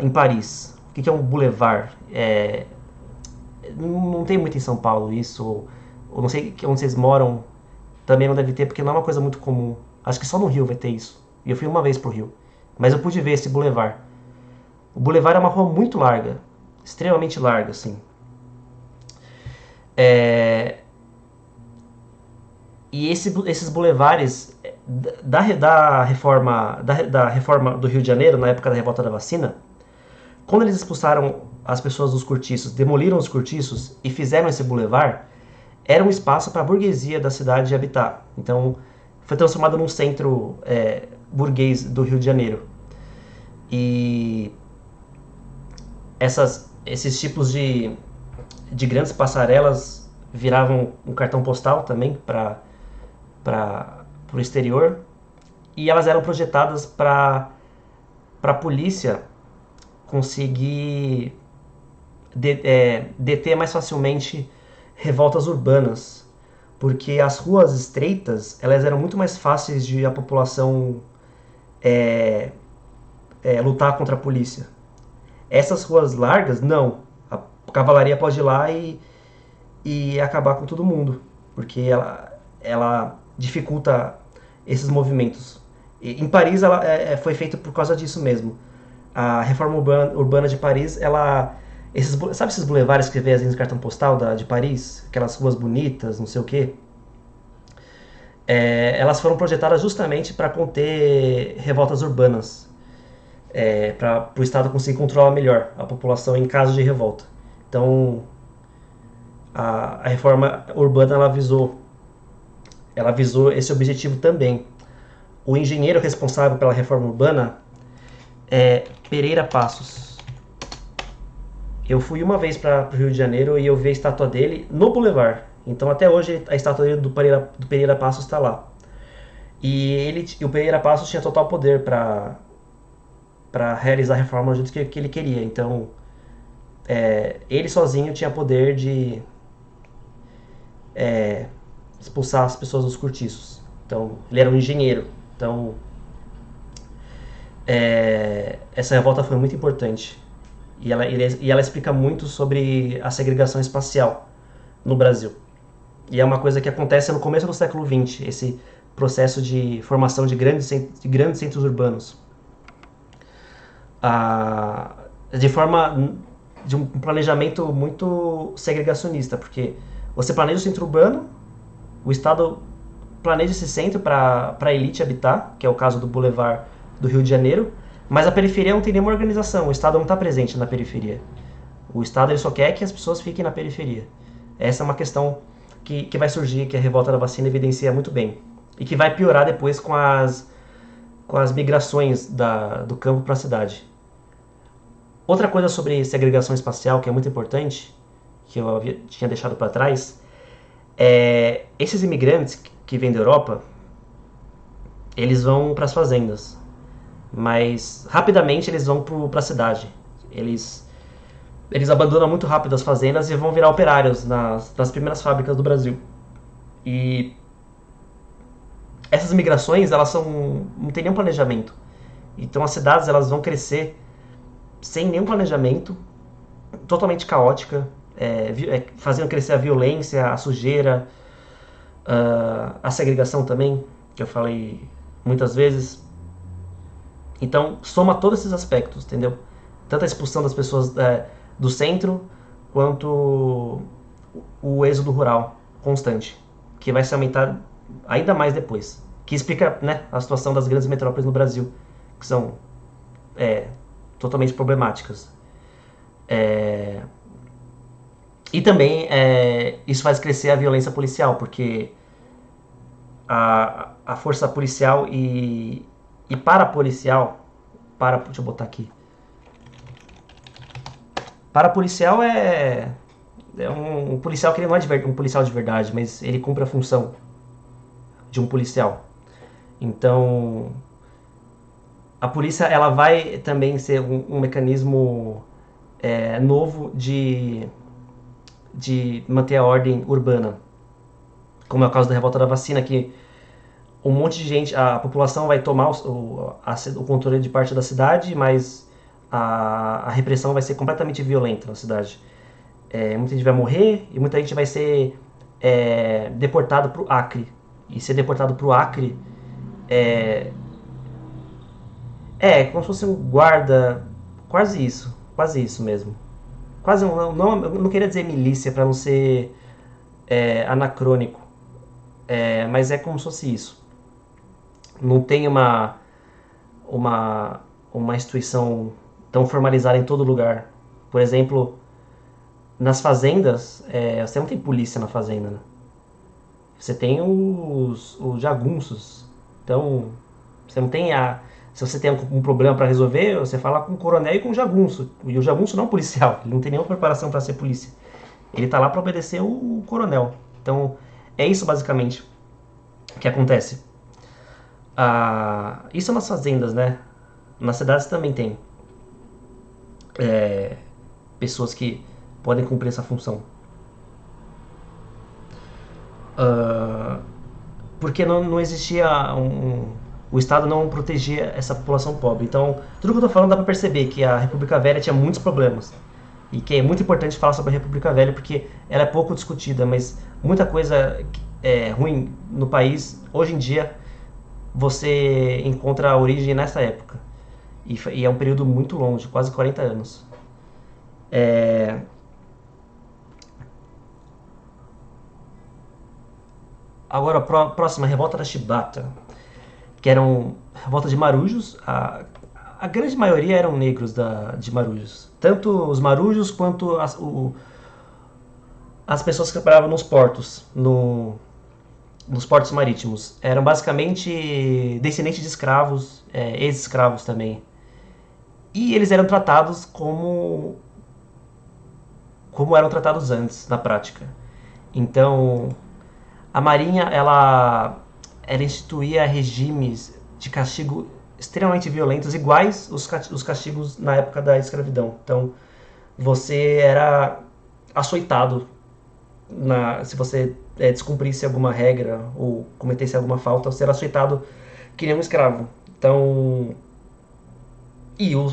em Paris. O que é um boulevard? Não tem muito em São Paulo isso, ou não sei onde vocês moram, também não deve ter, porque não é uma coisa muito comum. Acho que só no Rio vai ter isso. E eu fui uma vez pro Rio. Mas eu pude ver esse boulevard. O boulevard é uma rua muito larga, extremamente larga, assim. E esses boulevards da reforma do Rio de Janeiro, na época da revolta da vacina, quando eles expulsaram as pessoas dos cortiços, demoliram os cortiços e fizeram esse boulevard, era um espaço para a burguesia da cidade habitar. Então, foi transformado num centro burguês do Rio de Janeiro. E esses tipos de grandes passarelas viravam um cartão postal também para o exterior, e elas eram projetadas para a polícia conseguir deter mais facilmente revoltas urbanas, porque as ruas estreitas elas eram muito mais fáceis de a população lutar contra a polícia. Essas ruas largas, não. A cavalaria pode ir lá e acabar com todo mundo, porque ela dificulta esses movimentos. Em Paris ela foi feita por causa disso mesmo. A reforma urbana de Paris, sabe esses boulevards que vê às vezes no cartão postal de Paris? Aquelas ruas bonitas, não sei o quê? Elas foram projetadas justamente para conter revoltas urbanas, para o Estado conseguir controlar melhor a população em caso de revolta. Então, a reforma urbana ela visou esse objetivo também. O engenheiro responsável pela reforma urbana é Pereira Passos. Eu fui uma vez para o Rio de Janeiro e eu vi a estátua dele no Boulevard. Então até hoje a estátua dele do Pereira Passos está lá. E o Pereira Passos tinha total poder para realizar a reforma do jeito que ele queria. Então ele sozinho tinha poder de expulsar as pessoas dos cortiços. Então ele era um engenheiro. Então essa revolta foi muito importante. E ela explica muito sobre a segregação espacial no Brasil. E é uma coisa que acontece no começo do século XX, esse processo de formação de grandes centros urbanos. De um planejamento muito segregacionista, porque você planeja o centro urbano, o Estado planeja esse centro para a elite habitar, que é o caso do Boulevard do Rio de Janeiro, mas a periferia não tem nenhuma organização, o Estado não está presente na periferia. O Estado ele só quer que as pessoas fiquem na periferia. Essa é uma questão que vai surgir, que a revolta da vacina evidencia muito bem. E que vai piorar depois com as migrações do campo para a cidade. Outra coisa sobre segregação espacial que é muito importante, que eu tinha deixado para trás, esses imigrantes que vêm da Europa, eles vão para as fazendas, mas rapidamente eles vão para a cidade. Eles abandonam muito rápido as fazendas e vão virar operários nas primeiras fábricas do Brasil. E essas migrações, elas não tem nenhum planejamento. Então as cidades elas vão crescer sem nenhum planejamento, totalmente caótica, fazendo crescer a violência, a sujeira, a segregação também, que eu falei muitas vezes. Então, soma todos esses aspectos, entendeu? Tanto a expulsão das pessoas do centro, quanto o êxodo rural constante, que vai se aumentar ainda mais depois. Que explica, né, a situação das grandes metrópoles no Brasil, que são totalmente problemáticas. E também isso faz crescer a violência policial, porque a força policial e parapolicial, deixa eu botar aqui. Parapolicial é um policial que ele não é um policial de verdade, mas ele cumpre a função de um policial. Então, a polícia ela vai também ser um mecanismo novo de manter a ordem urbana, como é o caso da revolta da vacina, que um monte de gente, a população vai tomar o controle de parte da cidade, mas a repressão vai ser completamente violenta na cidade. Muita gente vai morrer e muita gente vai ser deportado para o Acre. E ser deportado para o Acre como se fosse um guarda, quase isso mesmo. Quase eu não queria dizer milícia para não ser anacrônico, mas é como se fosse isso. Não tem uma instituição tão formalizada em todo lugar. Por exemplo, nas fazendas, você não tem polícia na fazenda, né? Você tem os jagunços. Então, você não tem se você tem um problema para resolver, você fala com o coronel e com o jagunço. E o jagunço não é um policial, ele não tem nenhuma preparação para ser polícia. Ele tá lá para obedecer o coronel. Então, é isso basicamente que acontece. Isso nas fazendas, né? Nas cidades também tem pessoas que podem cumprir essa função. Porque não existia o Estado não protegia essa população pobre. Então, tudo que eu tô falando dá pra perceber que a República Velha tinha muitos problemas. E que é muito importante falar sobre a República Velha porque ela é pouco discutida, mas muita coisa ruim no país, hoje em dia, você encontra a origem nessa época. E é um período muito longo, de quase 40 anos. Agora, a próxima, Revolta da Chibata, que eram revolta de marujos. A grande maioria eram negros de marujos. Tanto os marujos quanto as pessoas que trabalhavam nos portos, nos portos marítimos. Eram basicamente descendentes de escravos, ex-escravos também. E eles eram tratados como eram tratados antes, na prática. Então, a Marinha, ela instituía regimes de castigo extremamente violentos, iguais os castigos na época da escravidão. Então, você era açoitado se você descumprisse alguma regra ou cometesse alguma falta, você era açoitado que nem um escravo. Então,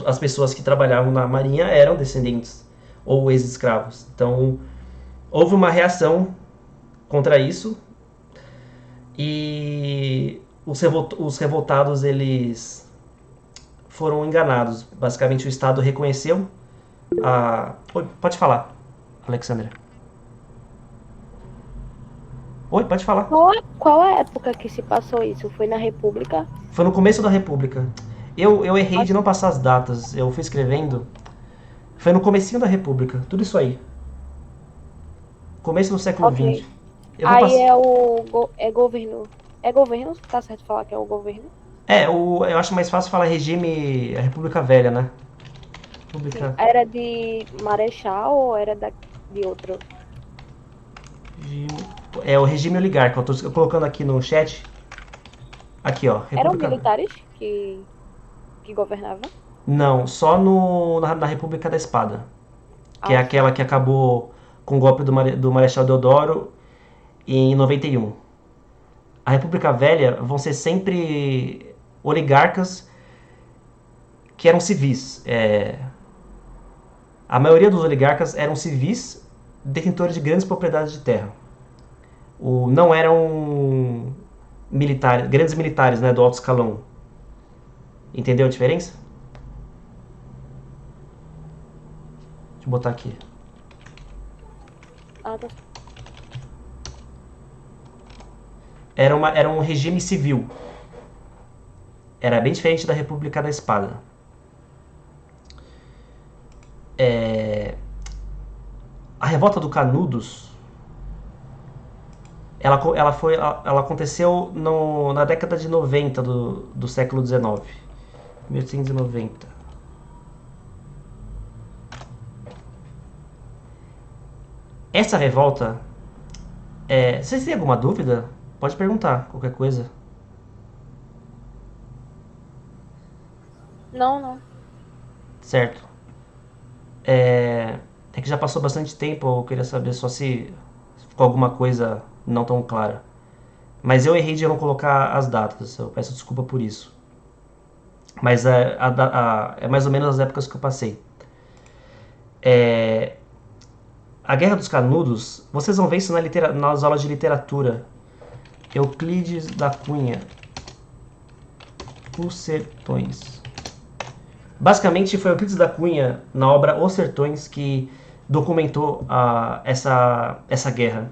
as pessoas que trabalhavam na Marinha eram descendentes ou ex-escravos. Então, houve uma reação contra isso e os revoltados eles foram enganados. Basicamente, o Estado reconheceu Oi, pode falar, Alexandra. Oi, pode falar. Qual a época que se passou isso? Foi na República? Foi no começo da República. Eu errei de não passar as datas. Eu fui escrevendo. Foi no comecinho da República. Tudo isso aí. Começo do século XX. Aí é governo. É governo? Tá certo falar que é o governo? Eu acho mais fácil falar regime. A República Velha, né? República... Era de Marechal ou era de outro? É o regime oligarca. Eu tô colocando aqui no chat. Aqui, ó. República... Eram militares que governavam? Não, só na República da Espada. Que é aquela que acabou com o golpe do Marechal Deodoro em 91. A República Velha vão ser sempre oligarcas que eram civis. A maioria dos oligarcas eram civis detentores de grandes propriedades de terra. Não eram militares, grandes militares, né, do alto escalão. Entendeu a diferença? Deixa eu botar aqui. Ah, tá. Era um regime civil. Era bem diferente da República da Espada. A revolta do Canudos, ela aconteceu na década de 90 do século XIX. 1890. Essa revolta... vocês têm alguma dúvida? Pode perguntar, qualquer coisa. Não. Certo. É que já passou bastante tempo, eu queria saber só se ficou alguma coisa não tão clara. Mas eu errei de não colocar as datas, eu peço desculpa por isso. Mas é mais ou menos as épocas que eu passei. A Guerra dos Canudos, vocês vão ver isso nas aulas de literatura. Euclides da Cunha. Os Sertões. Basicamente foi Euclides da Cunha, na obra Os Sertões, que documentou essa guerra.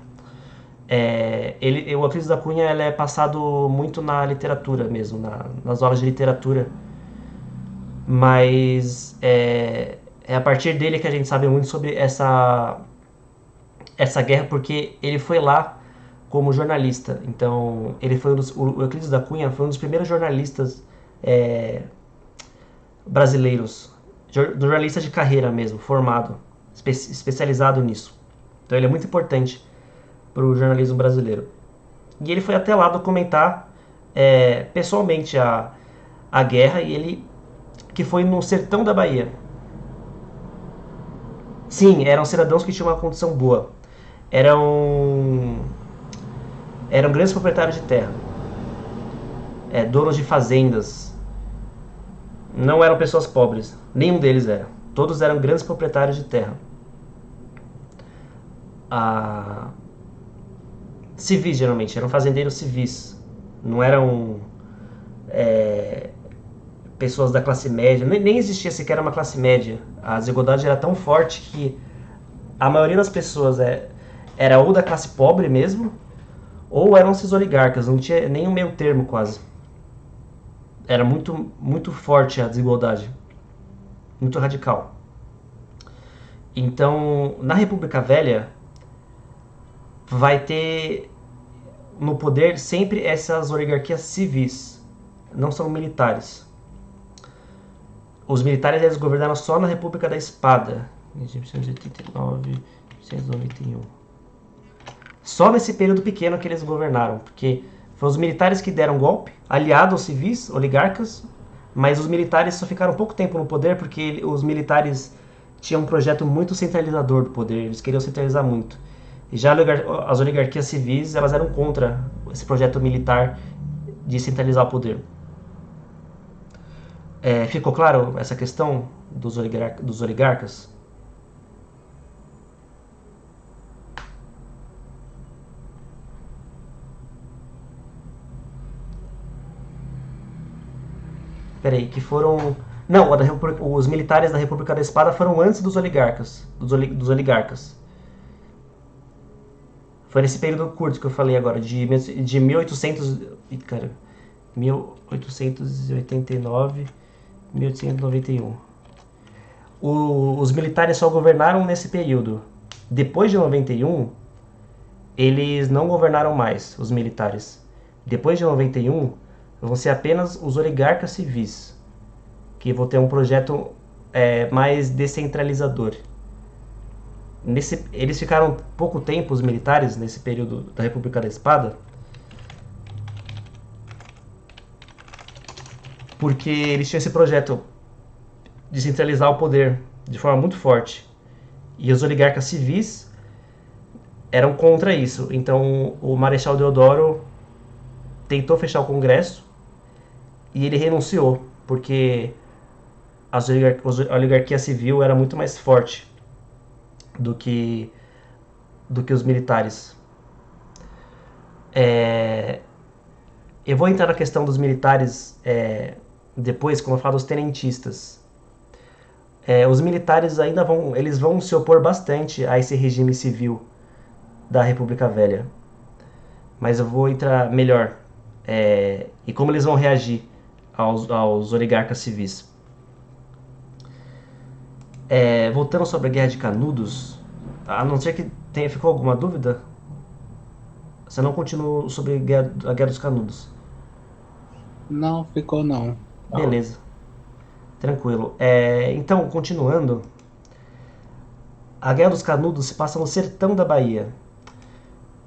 O Euclides da Cunha ele é passado muito na literatura mesmo, nas aulas de literatura. Mas é a partir dele que a gente sabe muito sobre essa guerra, porque ele foi lá como jornalista. Então, o Euclides da Cunha foi um dos primeiros jornalistas brasileiros, jornalista de carreira mesmo, formado, especializado nisso. Então ele é muito importante para o jornalismo brasileiro. E ele foi até lá documentar pessoalmente a guerra, que foi no sertão da Bahia. Sim, eram cidadãos que tinham uma condição boa. Eram grandes proprietários de terra, donos de fazendas. Não eram pessoas pobres, nenhum deles era. Todos eram grandes proprietários de terra. Civis, geralmente, eram fazendeiros civis. Não eram pessoas da classe média, nem existia sequer uma classe média. A desigualdade era tão forte que a maioria das pessoas era ou da classe pobre mesmo, ou eram esses oligarcas, não tinha nenhum meio termo quase. Era muito, muito forte a desigualdade, muito radical. Então, na República Velha, vai ter no poder sempre essas oligarquias civis, não são militares. Os militares eles governaram só na República da Espada, 1889, 1891. Só nesse período pequeno que eles governaram, porque foram os militares que deram golpe, aliados aos civis, oligarcas, mas os militares só ficaram pouco tempo no poder porque os militares tinham um projeto muito centralizador do poder, eles queriam centralizar muito. E já as oligarquias civis, elas eram contra esse projeto militar de centralizar o poder. Ficou claro essa questão dos oligarcas? Peraí, que foram... Não, os militares da República da Espada foram antes dos oligarcas. Dos oligarcas. Foi nesse período curto que eu falei agora, de 1889, 1891. Os militares só governaram nesse período. Depois de 91, eles não governaram mais, os militares. Depois de 91, vão ser apenas os oligarcas civis, que vão ter um projeto mais descentralizador. Eles ficaram pouco tempo, os militares, nesse período da República da Espada, porque eles tinham esse projeto de centralizar o poder de forma muito forte. E os oligarcas civis eram contra isso. Então o Marechal Deodoro tentou fechar o Congresso e ele renunciou, porque a oligarquia civil era muito mais forte do que, do que os militares. É, eu vou entrar na questão dos militares depois, quando eu falar dos tenentistas. Os militares ainda vão se opor bastante a esse regime civil da República Velha. Mas eu vou entrar melhor e como eles vão reagir aos oligarcas civis. Voltando sobre a Guerra de Canudos, a não ser que ficou alguma dúvida, você não continua sobre a Guerra dos Canudos. Não, ficou não. Beleza. Tranquilo. Então, continuando, a Guerra dos Canudos se passa no sertão da Bahia.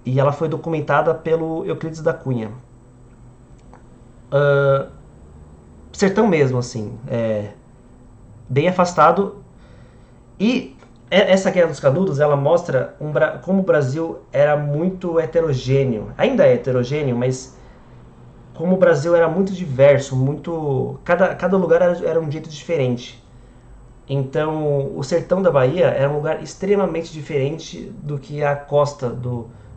E ela foi documentada pelo Euclides da Cunha. Sertão mesmo, assim. Bem afastado. E essa Guerra dos Canudos, ela mostra como o Brasil era muito heterogêneo. Ainda é heterogêneo, mas como o Brasil era muito diverso, cada lugar era um jeito diferente. Então, o sertão da Bahia era um lugar extremamente diferente do que a costa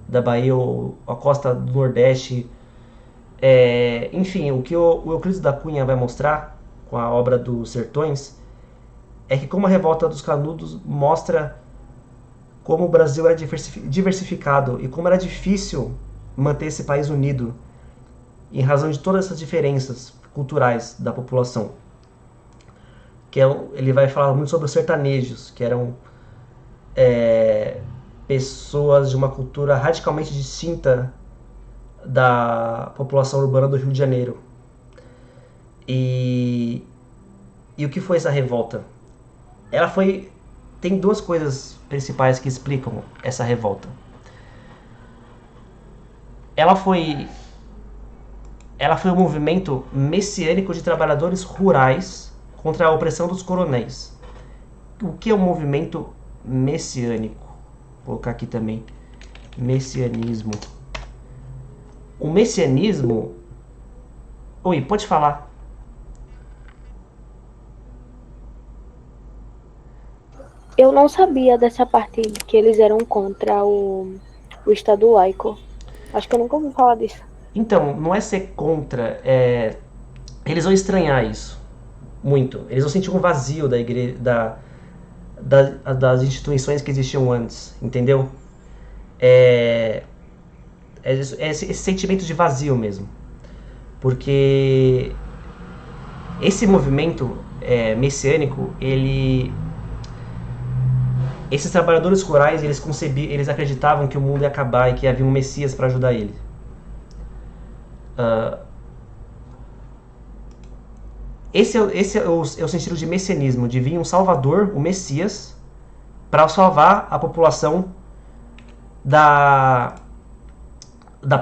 da Bahia ou a costa do Nordeste. Enfim, o que o Euclides da Cunha vai mostrar com a obra dos Sertões é que como a Revolta dos Canudos mostra como o Brasil era diversificado e como era difícil manter esse país unido em razão de todas essas diferenças culturais da população. Ele vai falar muito sobre os sertanejos, que eram pessoas de uma cultura radicalmente distinta da população urbana do Rio de Janeiro. E o que foi essa revolta? Tem duas coisas principais que explicam essa revolta. Ela foi um movimento messiânico de trabalhadores rurais contra a opressão dos coronéis. O que é um movimento messiânico? Vou colocar aqui também. Messianismo. O messianismo... Oi, pode falar. Eu não sabia dessa parte que eles eram contra o Estado laico. Acho que eu nunca ouvi falar disso. Então, não é ser contra, eles vão estranhar isso muito. Eles vão sentir um vazio da igreja, das instituições que existiam antes, entendeu? Esse sentimento de vazio mesmo. Porque esse movimento messiânico, esses trabalhadores rurais, eles acreditavam que o mundo ia acabar e que havia um Messias para ajudar ele. Esse é o sentido de messianismo, de vir um salvador, o Messias, para salvar a população da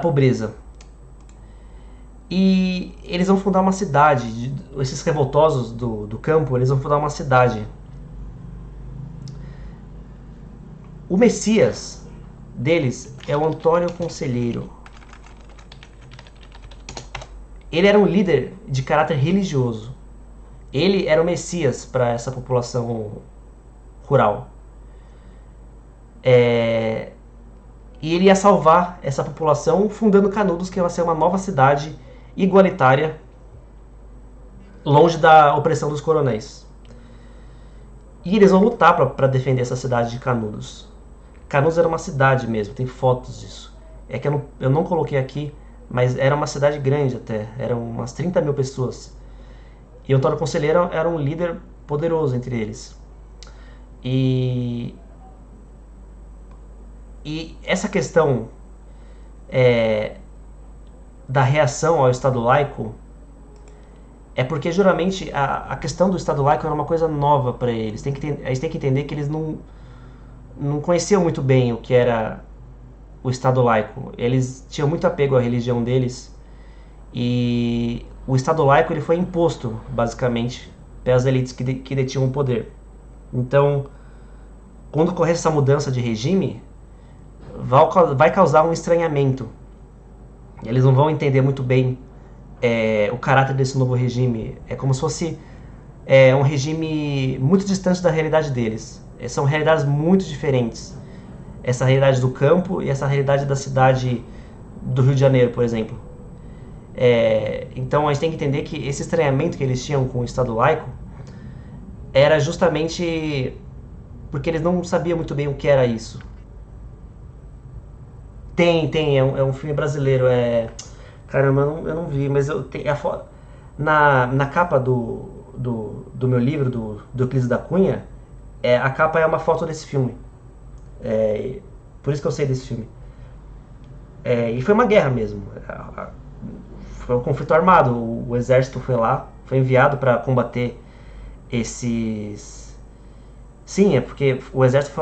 pobreza. E eles vão fundar uma cidade, esses revoltosos do campo, eles vão fundar uma cidade. O Messias deles é o Antônio Conselheiro. Ele era um líder de caráter religioso. Ele era o Messias para essa população rural. E ele ia salvar essa população fundando Canudos, que ia ser uma nova cidade igualitária, longe da opressão dos coronéis. E eles vão lutar para defender essa cidade de Canudos. Canudos era uma cidade mesmo, tem fotos disso. É que eu não coloquei aqui, mas era uma cidade grande até, eram umas 30 mil pessoas. E o Antônio Conselheiro era um líder poderoso entre eles. E essa questão da reação ao Estado laico é porque geralmente a questão do Estado laico era uma coisa nova para eles. A gente tem que entender que eles não conheciam muito bem o que era o Estado laico. Eles tinham muito apego à religião deles e o Estado laico ele foi imposto, basicamente, pelas elites que detinham o poder. Então, quando ocorrer essa mudança de regime, vai causar um estranhamento. Eles não vão entender muito bem o caráter desse novo regime. É como se fosse um regime muito distante da realidade deles. São realidades muito diferentes. Essa realidade do campo e essa realidade da cidade do Rio de Janeiro, por exemplo. Então a gente tem que entender que esse estranhamento que eles tinham com o Estado laico era justamente porque eles não sabiam muito bem o que era isso. É um filme brasileiro, caramba, eu não vi, mas na capa do meu livro, do Euclides da Cunha, a capa é uma foto desse filme. Por isso que eu sei desse filme. E foi uma guerra mesmo. Foi um conflito armado. O exército foi enviado para combater esses. Sim, é porque o exército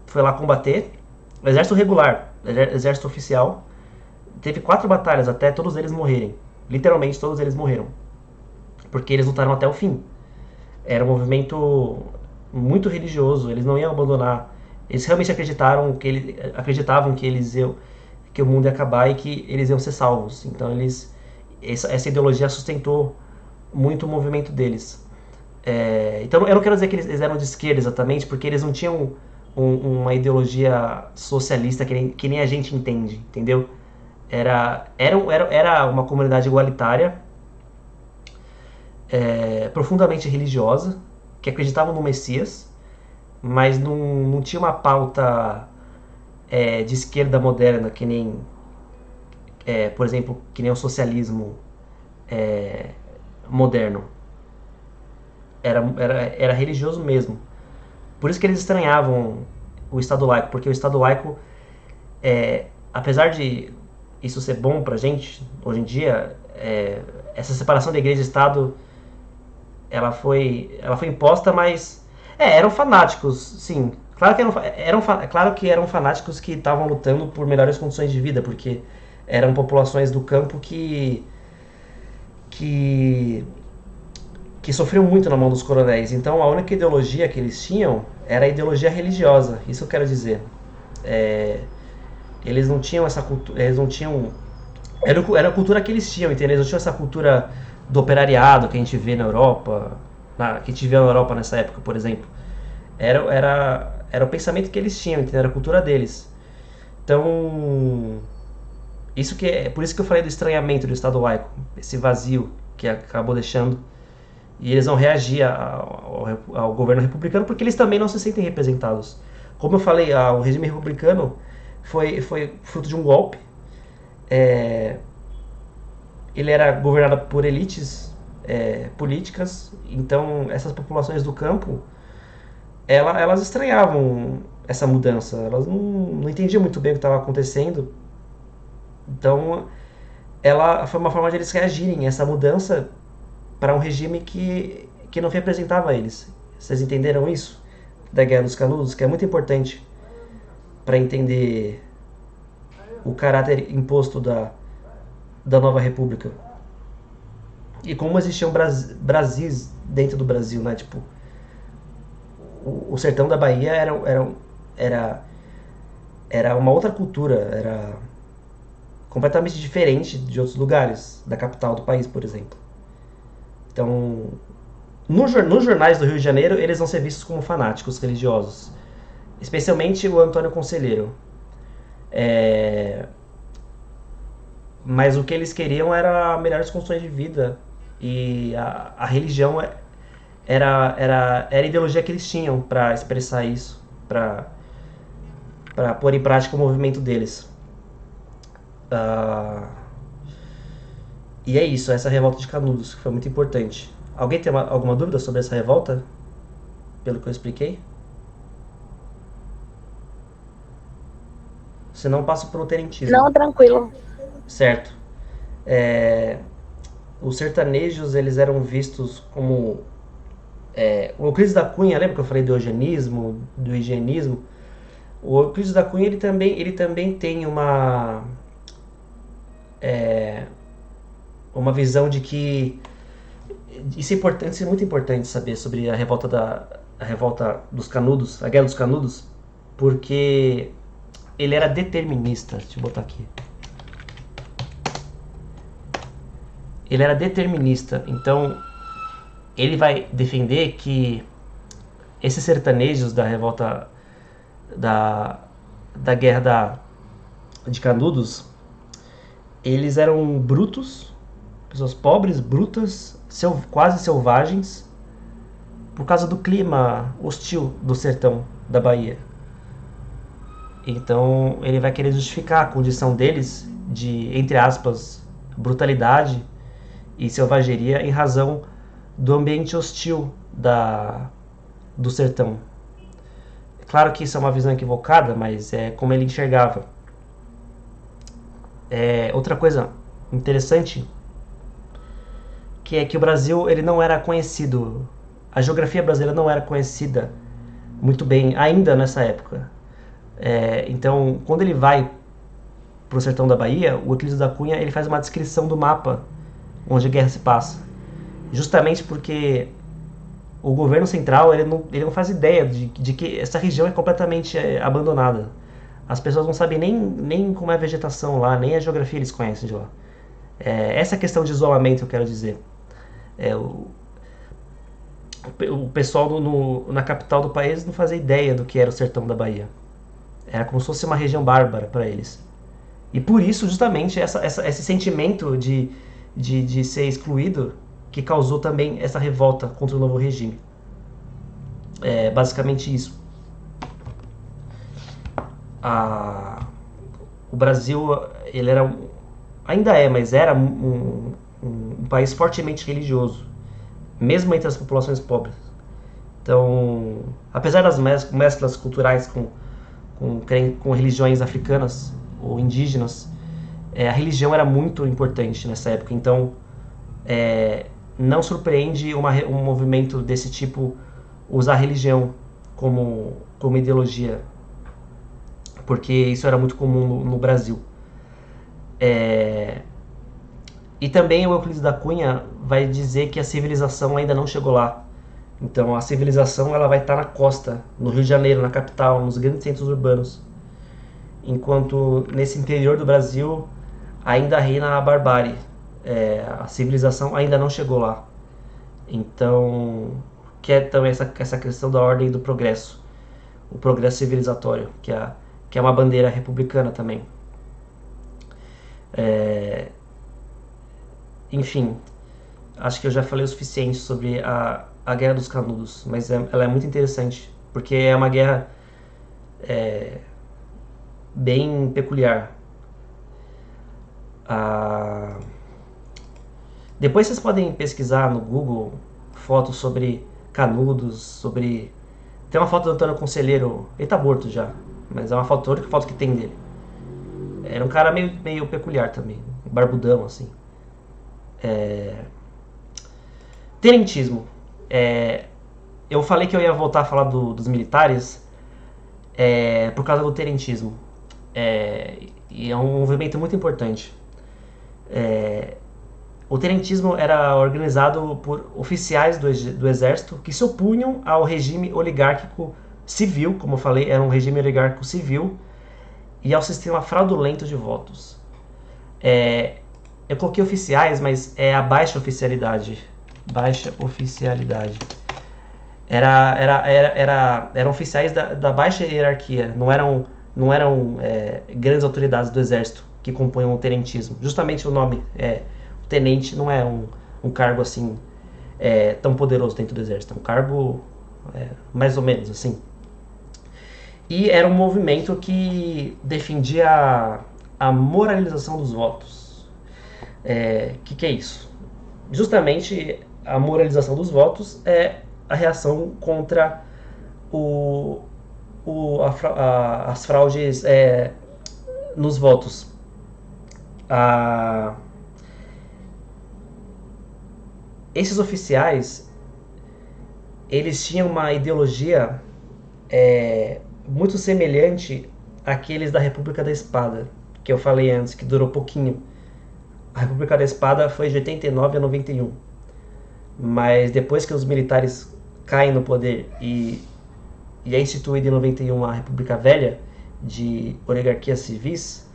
foi lá combater. O exército regular, exército oficial, teve 4 batalhas até todos eles morrerem. Literalmente todos eles morreram. Porque eles lutaram até o fim. Era um movimento muito religioso, eles não iam abandonar. Eles realmente acreditavam que o mundo ia acabar e que eles iam ser salvos. Então essa ideologia sustentou muito o movimento deles. Então eu não quero dizer que eles eram de esquerda exatamente, porque eles não tinham uma ideologia socialista que nem a gente entende, entendeu? Era uma comunidade igualitária, profundamente religiosa, que acreditavam no Messias, mas não tinha uma pauta de esquerda moderna, que nem, por exemplo, que nem o socialismo moderno. Era religioso mesmo. Por isso que eles estranhavam o Estado laico, porque o Estado laico, apesar de isso ser bom pra gente, hoje em dia, essa separação da igreja e Estado, ela foi imposta, mas eram fanáticos, sim. Claro que eram fanáticos que estavam lutando por melhores condições de vida, porque eram populações do campo que sofriam muito na mão dos coronéis. Então a única ideologia que eles tinham era a ideologia religiosa. Isso eu quero dizer. Eles não tinham essa cultura. Eles não tinham. Era a cultura que eles tinham, entendeu? Eles não tinham essa cultura do operariado que a gente vê na Europa. Que a gente vê na Europa nessa época, por exemplo. Era o pensamento que eles tinham, entendeu? Era a cultura deles. Então. Por isso que eu falei do estranhamento do Estado laico. Esse vazio que acabou deixando. E eles vão reagir ao governo republicano porque eles também não se sentem representados. Como eu falei, o regime republicano foi fruto de um golpe. Ele era governado por elites políticas, então essas populações do campo, elas estranhavam essa mudança, elas não entendiam muito bem o que estava acontecendo. Então, ela foi uma forma de eles reagirem a essa mudança para um regime que não representava eles. Vocês entenderam isso? Da Guerra dos Canudos, que é muito importante para entender o caráter imposto da nova república. E como existiam Brasis dentro do Brasil, né? Tipo, o sertão da Bahia era uma outra cultura, era completamente diferente de outros lugares, da capital do país, por exemplo. Então, nos jornais do Rio de Janeiro, eles vão ser vistos como fanáticos religiosos. Especialmente o Antônio Conselheiro. Mas o que eles queriam era melhores condições de vida. E a religião era a ideologia que eles tinham para expressar isso. Para pôr em prática o movimento deles. E é isso, essa revolta de Canudos, que foi muito importante. Alguém tem alguma dúvida sobre essa revolta? Pelo que eu expliquei? Se não, passo pro tenentismo. Não, tranquilo. Certo. Os sertanejos, eles eram vistos como... o Euclides da Cunha, lembra que eu falei do eugenismo, do higienismo? O Euclides da Cunha, ele também tem uma visão de que isso é muito importante saber sobre a revolta dos Canudos, a Guerra dos Canudos, porque ele era determinista. Deixa eu botar aqui. Ele era determinista, então ele vai defender que esses sertanejos da revolta da guerra de Canudos, eles eram brutos, pessoas pobres, brutas, quase selvagens, por causa do clima hostil do sertão da Bahia. Então ele vai querer justificar a condição deles de, entre aspas, brutalidade e selvageria em razão do ambiente hostil do sertão. É claro que isso é uma visão equivocada, mas é como ele enxergava. Outra coisa interessante que é que o Brasil ele não era conhecido, a geografia brasileira não era conhecida muito bem ainda nessa época. Então, quando ele vai para o sertão da Bahia, o Euclides da Cunha ele faz uma descrição do mapa onde a guerra se passa, justamente porque o governo central ele não faz ideia de que essa região é completamente abandonada. As pessoas não sabem nem como é a vegetação lá, nem a geografia eles conhecem de lá. Essa questão de isolamento eu quero dizer. O pessoal na capital do país não fazia ideia do que era o sertão da Bahia. Era como se fosse uma região bárbara para eles. E por isso, justamente, esse sentimento de ser excluído que causou também essa revolta contra o novo regime. É basicamente isso. O Brasil, ele era, ainda é, mas era um país fortemente religioso, mesmo entre as populações pobres. Então, apesar das mesclas culturais com religiões africanas ou indígenas, a religião era muito importante nessa época. Então, não surpreende um movimento desse tipo usar a religião como ideologia, porque isso era muito comum no Brasil. E também o Euclides da Cunha vai dizer que a civilização ainda não chegou lá. Então a civilização ela vai estar na costa, no Rio de Janeiro, na capital, nos grandes centros urbanos. Enquanto nesse interior do Brasil ainda reina a barbárie. A civilização ainda não chegou lá. Então, que é também essa questão da ordem e do progresso. O progresso civilizatório, que é uma bandeira republicana também. Enfim, acho que eu já falei o suficiente sobre a Guerra dos Canudos, mas ela é muito interessante, porque é uma guerra bem peculiar. Depois vocês podem pesquisar no Google fotos sobre Canudos, tem uma foto do Antônio Conselheiro, ele tá morto já, mas é uma foto, a única foto que tem dele. Era um cara meio peculiar também, barbudão assim. Tenentismo. Eu falei que eu ia voltar a falar dos militares por causa do tenentismo. E é um movimento muito importante. O tenentismo era organizado por oficiais do exército que se opunham ao regime oligárquico civil, como eu falei, era um regime oligárquico civil, e ao sistema fraudulento de votos. Eu coloquei oficiais, mas é a baixa oficialidade. Baixa oficialidade. Eram oficiais da baixa hierarquia, não eram grandes autoridades do exército que compunham o tenentismo. Justamente o nome, o tenente não é um cargo assim tão poderoso dentro do exército, é um cargo mais ou menos assim. E era um movimento que defendia a moralização dos votos. Que é isso? Justamente a moralização dos votos é a reação contra as fraudes nos votos. Esses oficiais, eles tinham uma ideologia muito semelhante àqueles da República da Espada, que eu falei antes, que durou pouquinho. A República da Espada foi de 89 a 91. Mas depois que os militares caem no poder e é instituída em 91 a República Velha, de oligarquias civis,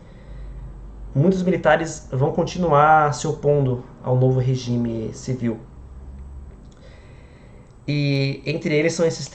muitos militares vão continuar se opondo ao novo regime civil. E entre eles são esses